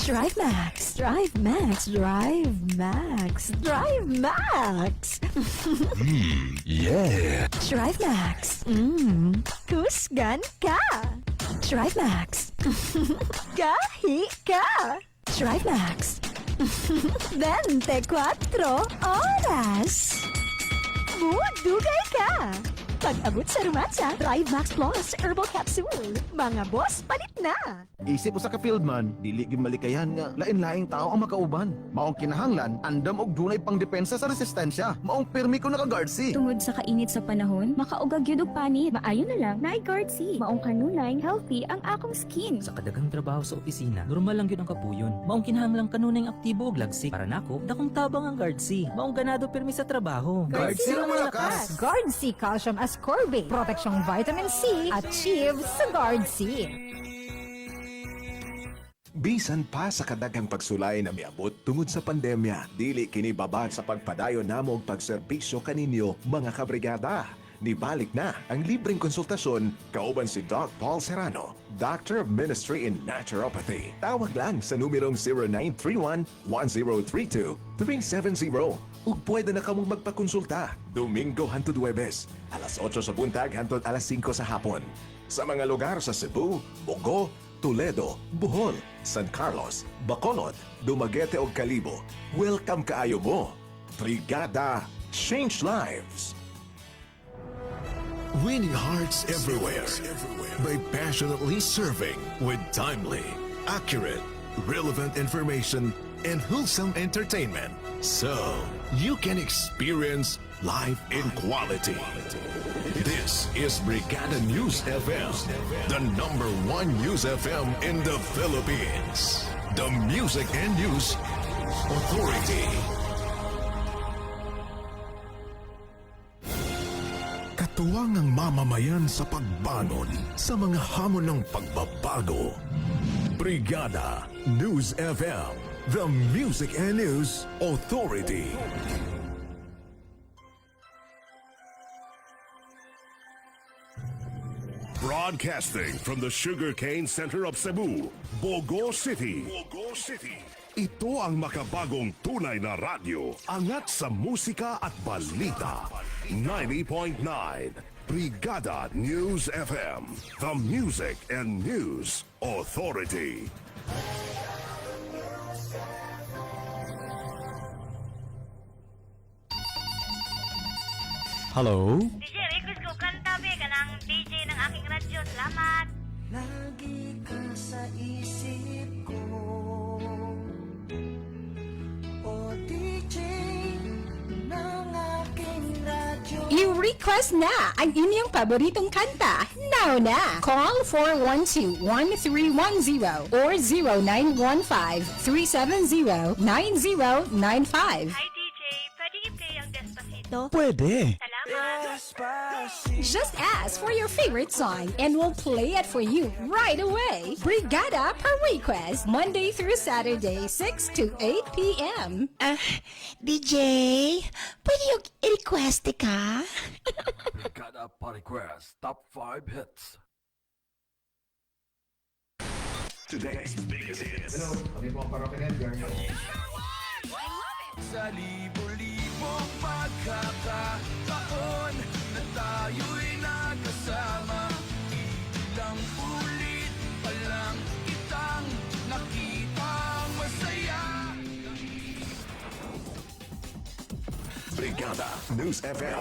Drive Max, Drive Max, Drive Max, Drive Max. Yeah. Drive Max. Kusgan ka. Drive Max. Gahi ka. Drive Max. 24 oras. Budugay ka. Pag-abot sa rumatsa, Drive Max Plus Herbal Capsule. Mga boss, palit na. Isip usa ka fieldman, dili gyud malikayan nga lain-laing tao ang makauban. Maong kinahanglan, andam og dunay pangdepensa sa resistensya. Maong pirmi ko naka-guard C. Tungod sa kainit sa panahon, makaugag yun og panit. Maayo na lang na guard C. Maong kanunay, healthy ang akong skin. Sa kadagang trabaho sa opisina, normal lang yun ang kapuyon. Maong kinahanglang kanunay aktibo og lagsik. Para nako, dakong tabang ang guard C. Maong ganado pirmi sa trabaho. Guard C na malakas. Guard C Calcium Ascorbate, proteksyong vitamin C, achieve sa Guard C. Bisan pa sa kadagang pagsulay na miabot tungod sa pandemya, dili kini babad sa pagpadayon namo og pagserbisyo kaninyo mga kabrigada. Nibalik na ang libreng konsultasyon kauban si Doc Paul Serrano, Doctor of Ministry in Naturopathy. Tawag lang sa numerong 0931-1032-370 ug pwede na kamong magpakonsulta Domingo hangtod Huwebes, alas 8 sa buntag hangtod alas 5 sa hapon. Sa mga lugar sa Cebu, Bogo, Toledo, Bohol, San Carlos, Bacolod, Dumaguete ug Calibo. Welcome kaayo mo. Brigada, change lives. Winning hearts everywhere by passionately serving with timely, accurate, relevant information and wholesome entertainment. So, you can experience life in quality. This is Brigada News FM, the #1 news FM in the Philippines. The Music and News Authority. Katuwang ang mamamayan sa pagbangon sa mga hamon ng pagbabago. Brigada News FM, the Music and News Authority. Broadcasting from the Sugarcane Center of Cebu, Bogo City. Ito ang makabagong tunay na radyo, angat sa musika at balita. 90.9 Brigada News FM, the Music and News Authority. Hello? DJ, request ko kantabi ka ng DJ ng aking radyo. Salamat. Lagi ka sa isip ko. O DJ ng aking radyo. I-request na ang inyong paboritong kanta. Now na! Call 412-1310 or 0915-370-9095. Hi DJ, pwede i-play ang Despacito? Pwede. Salamat. Just ask for your favorite song and we'll play it for you right away. Brigada per request, Monday through Saturday, 6 to 8 p.m. DJ, pwede yung i-request ka? Brigada Request Top 5 Hits. Today's biggest hits. Sa libo-libong pagkakataon na tayo'y nagkasama, ilang ulit pa lang kitang nakitang masaya. Brigada News FM.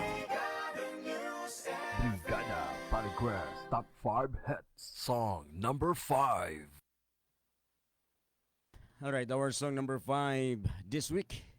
Brigada Request Top 5 Hits. Song number 5. Alright, our song number 5 this week.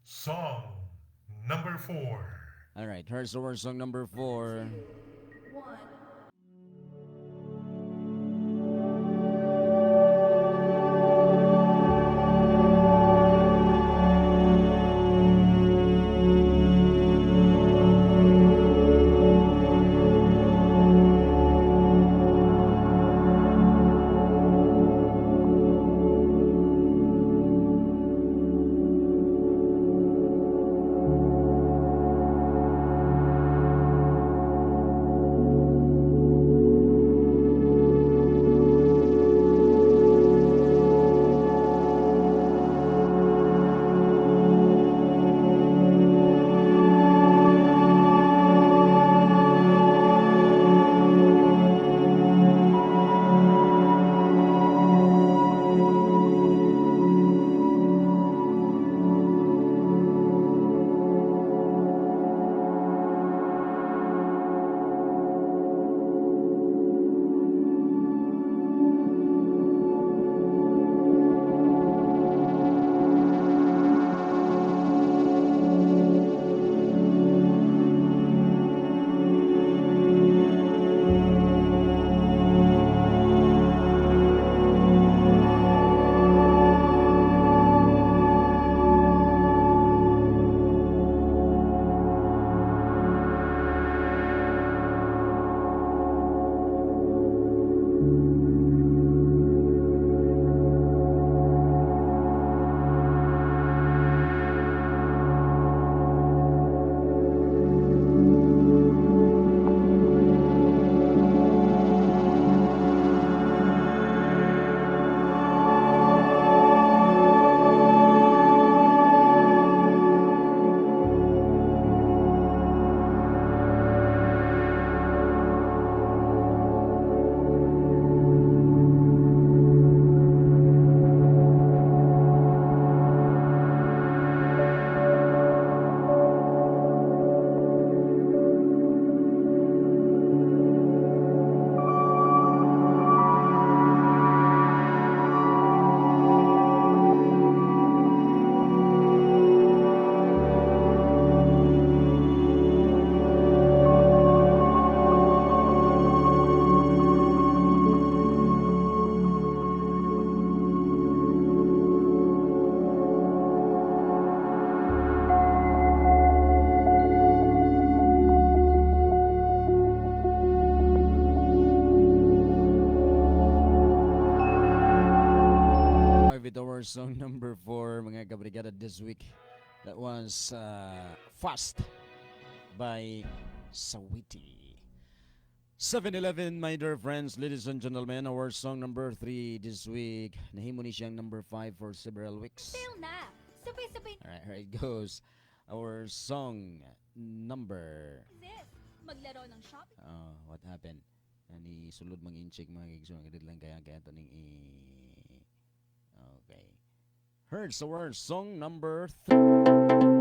Song number 4. Alright, here's our song number 4. Our song number 4, mga kabrigada, this week. That was Fast by Sawiti. 7-Eleven, my dear friends, ladies and gentlemen, our song number 3 this week. Nahimo ni siyang number 5 for several weeks. Still na. Sabay-sabay. Alright, here it goes. Our song number... Maglaro ng shopping. What happened? Ani sulod mang incheck mga gigso ng lang kaya to ning Okay. Here's our song number 3.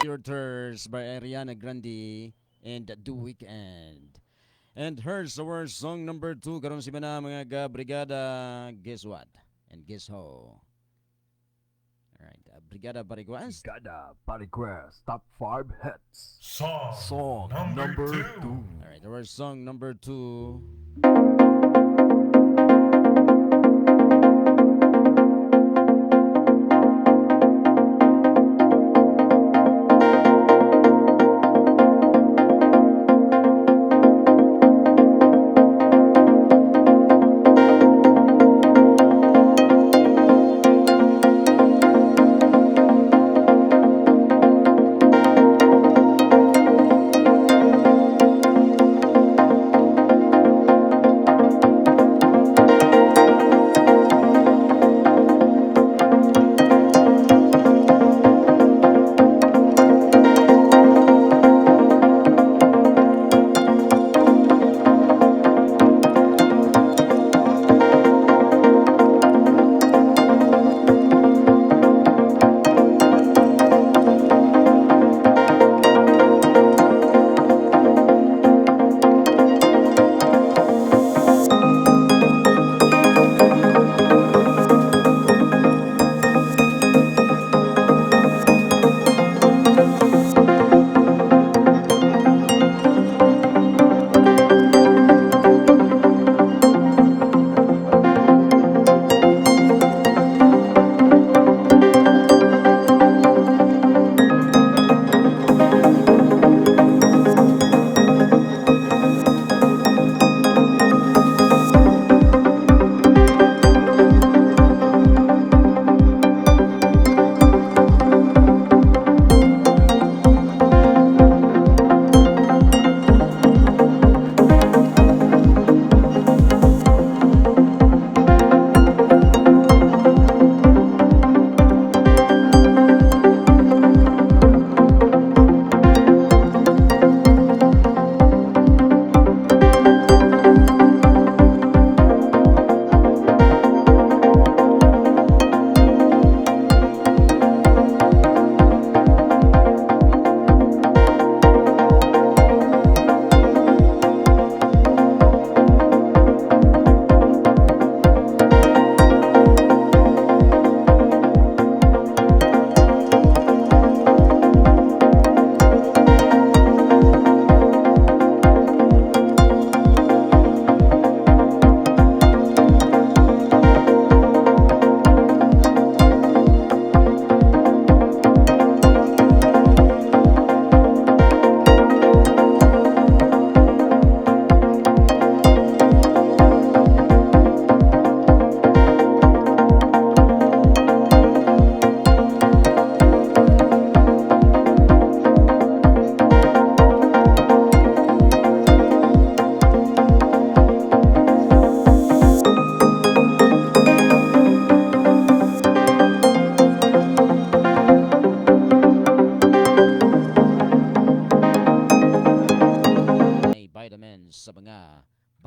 Theaters by Ariana Grande and The Weeknd. And here's our song number 2 karon si mana mga Brigada. Guess what? And guess how? Alright, Brigada Request. Brigada Request Top 5 Hits. Song number 2. Alright, our song number 2.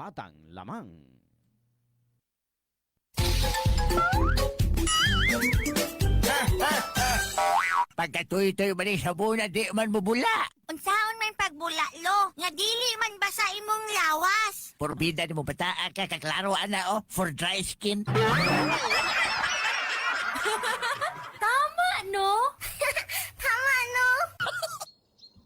batang lamang. Pagkatuloy-tuloy man sa buna, di man bubula. Unsaon man pagbula, lo? Nga dili man ba sa imong lawas? Porbida ni mo bata ka kaklaro ana for dry skin. Tama, no? Tama, no?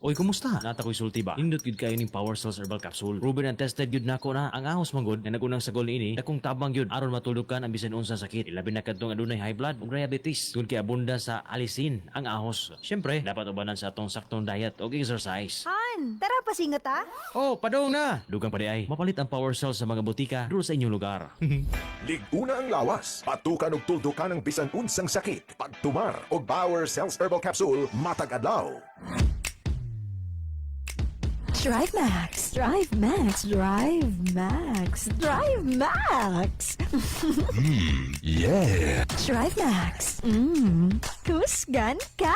Oy, kumusta? Nata ko'y sulti ba? Indot gid kayo ning Power Cells Herbal Capsule. Proven and tested gid nako na ang ahos manggod nga nagunang sagol niini akong tabang gyud aron matulog ka ang bisan unsa sakit. Ilabi na kadtong adunay high blood ug diabetes. Tungod kay abunda sa alisin ang ahos. Syempre, dapat ubanan sa atong saktong diet ug exercise. Han, tara pasingat ha? Oh, padong na. Dugang pa di ay. Mapalit ang Power Cells sa mga butika duro sa inyong lugar. Liguna ang lawas. Patukan og tuldukan ang bisan unsang sakit. Pagtumar og Power Cells Herbal Capsule matag adlaw. Drive Max, Drive Max, Drive Max, Drive Max. Yeah. Drive Max. Kusgan ka.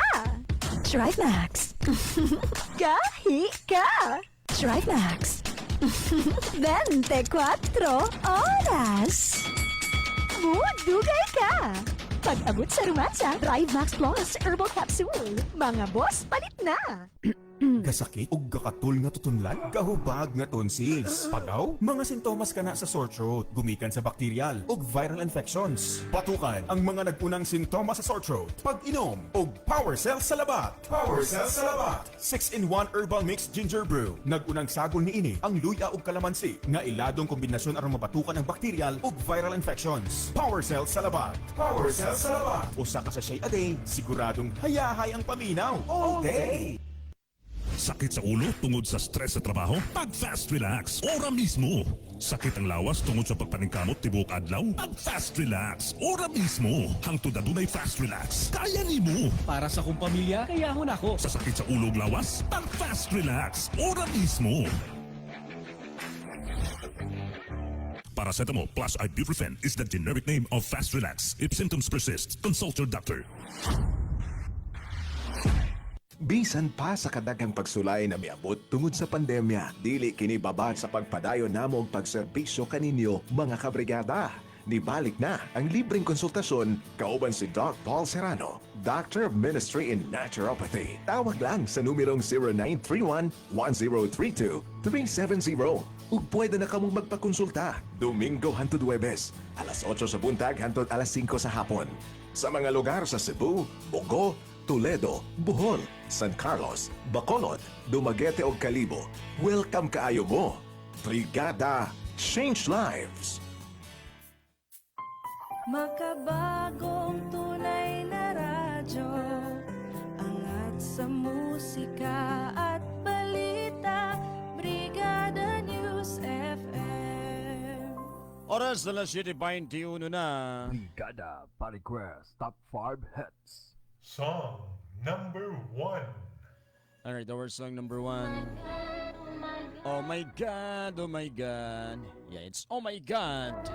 TriMax. Gahi ka! TriMax. 24 oras. Dugay ka! Pag-abot sa rumansa, TriMax Plus Herbal Capsule. Mga boss, palit na! Kasakit ug gakatul nga tutunlan, kahubag nga tonsils. Pagaw, mga sintomas kana sa sore throat, gumikan sa bacterial ug viral infections. Patukan ang mga nagpunang sintomas sa sore throat. Pag-inom og Power Cell sa labat. Power Cell sa labat. 6-in-1 herbal mixed ginger brew. Nagunang sagol niini ang luya ug kalamansi nga iladong kombinasyon aron mapatukan ang bacterial ug viral infections. Power Cell sa labat. Power Cell sa labat. Usa ka sachet a day, siguradong hayahay ang paminaw all day. Sakit sa ulo tungod sa stress sa trabaho? Pag Fast Relax, ora mismo. Sakit ang lawas tungod sa pagpaningkamot tibok adlaw? Pag Fast Relax, ora mismo. Hangtod adunay Fast Relax, kaya nimo. Para sa kong pamilya, kaya hon ako. Sa sakit sa ulo ug lawas? Pag Fast Relax, ora mismo. Paracetamol plus ibuprofen is the generic name of Fast Relax. If symptoms persist, consult your doctor. Bisan pa sa kadagang pagsulay na miabot tungod sa pandemya, dili kini babad sa pagpadayon namo og pagserbisyo kaninyo mga kabrigada. Nibalik na ang libreng konsultasyon kauban si Doc Paul Serrano, Doctor of Ministry in Naturopathy. Tawag lang sa numerong 0931-1032-370 ug pwede na kamong magpakonsulta Domingo hangtod Huwebes, alas 8 sa buntag hangtod alas 5 sa hapon. Sa mga lugar sa Cebu, Bogo, Toledo, Bohol, San Carlos, Bacolod, Dumaguete o Calibo. Welcome kaayo mo. Brigada, change lives. Makabagong tunay na radyo, angat sa musika at balita, Brigada News FM. Oras na las 7:21 na. Brigada Request Top 5 Hits. Song number 1. Alright, our song number 1. Oh my God, oh my God. Yeah, it's oh my God.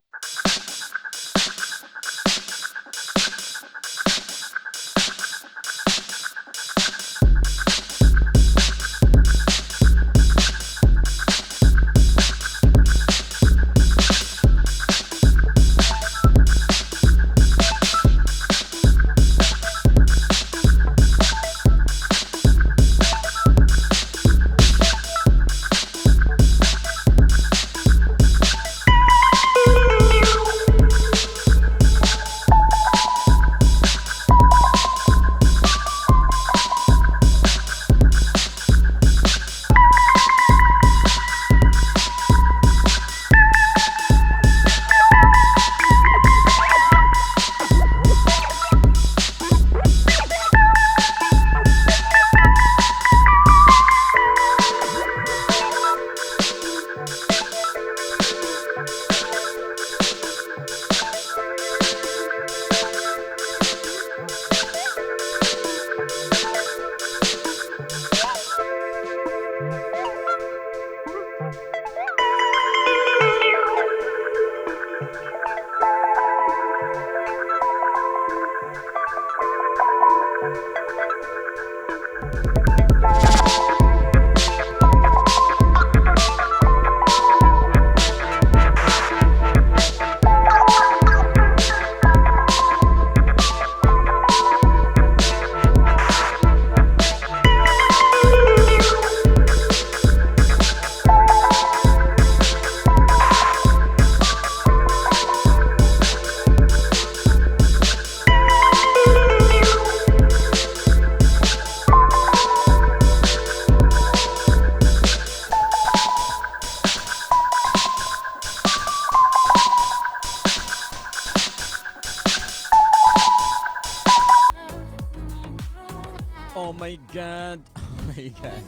Oh my God. Oh my God.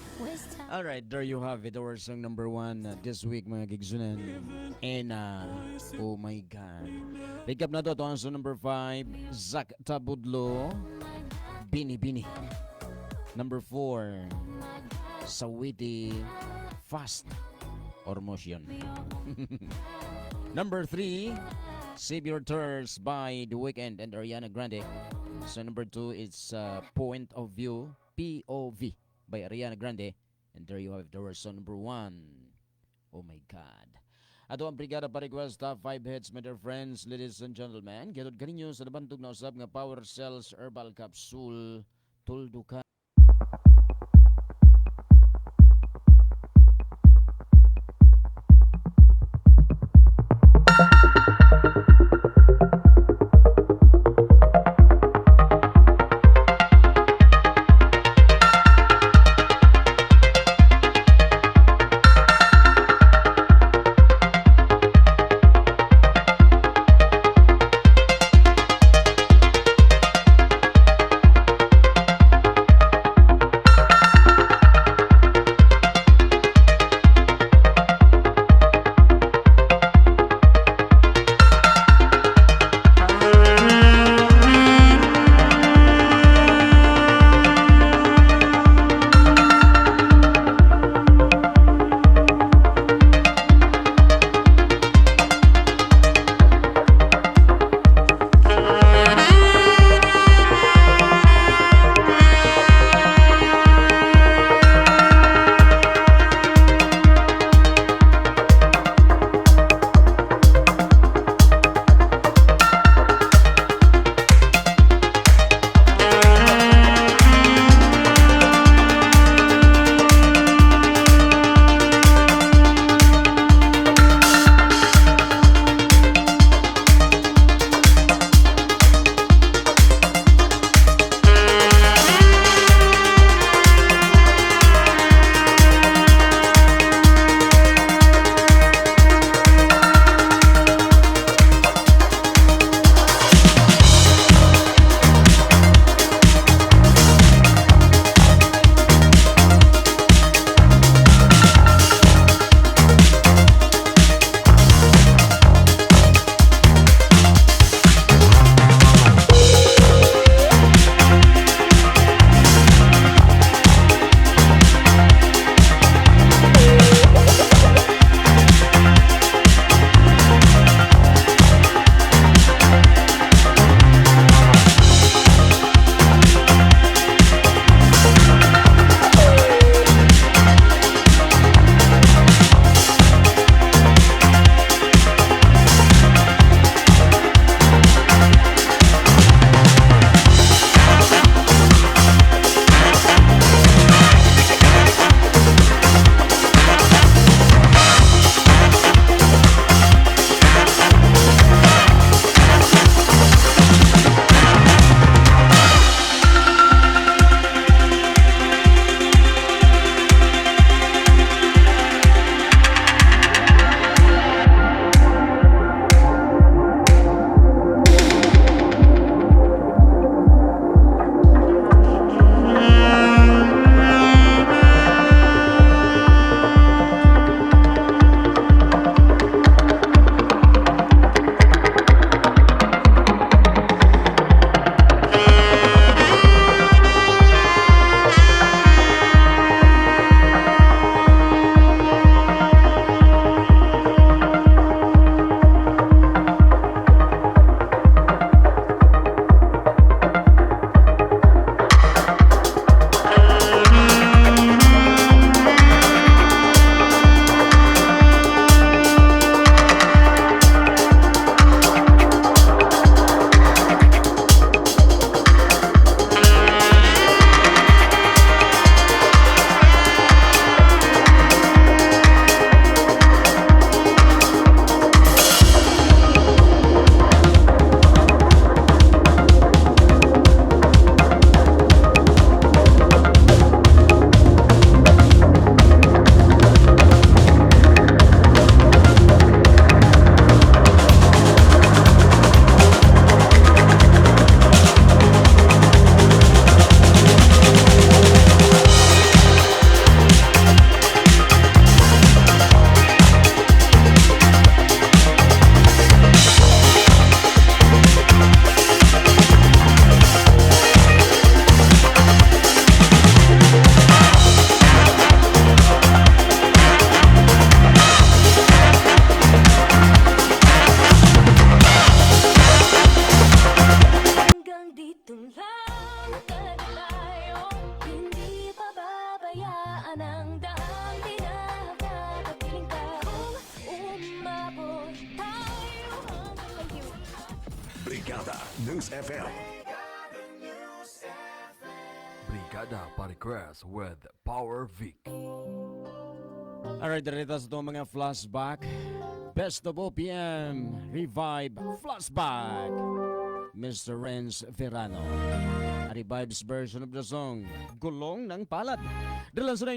Alright, there you have it. Our song number 1 this week, mga gigsunan. And, oh my God. Recap na to. Ito ang song number 5. Zach Tabudlo. Bini Bini. Number 4. Sawiti. Fast. Or Motion. Number 3. Save Your Tears by The Weeknd and Ariana Grande. So number 2 is Point of View POV by Ariana Grande. And there you have the version number 1. Oh my God. Ato ang Brigada pa request top 5 hits, my dear friends, ladies and gentlemen. Gatod kaninyo sa nabantog na usab nga Power Cells Herbal Capsule Tuldukan. News FM. Brigada pa-request with Power Vic. Alright, dito sa itong mga flashback. Best of OPM Revive Flashback. Mr. Renz Verano. A Revive's version of the song Gulong ng Palad. Dalan sa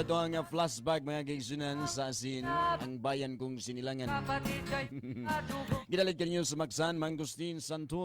to ang flashback mga kaigsunan sa asin ang bayan kong sinilangan. Gidalig kanyo sa Magsan, Mangustin, Santon.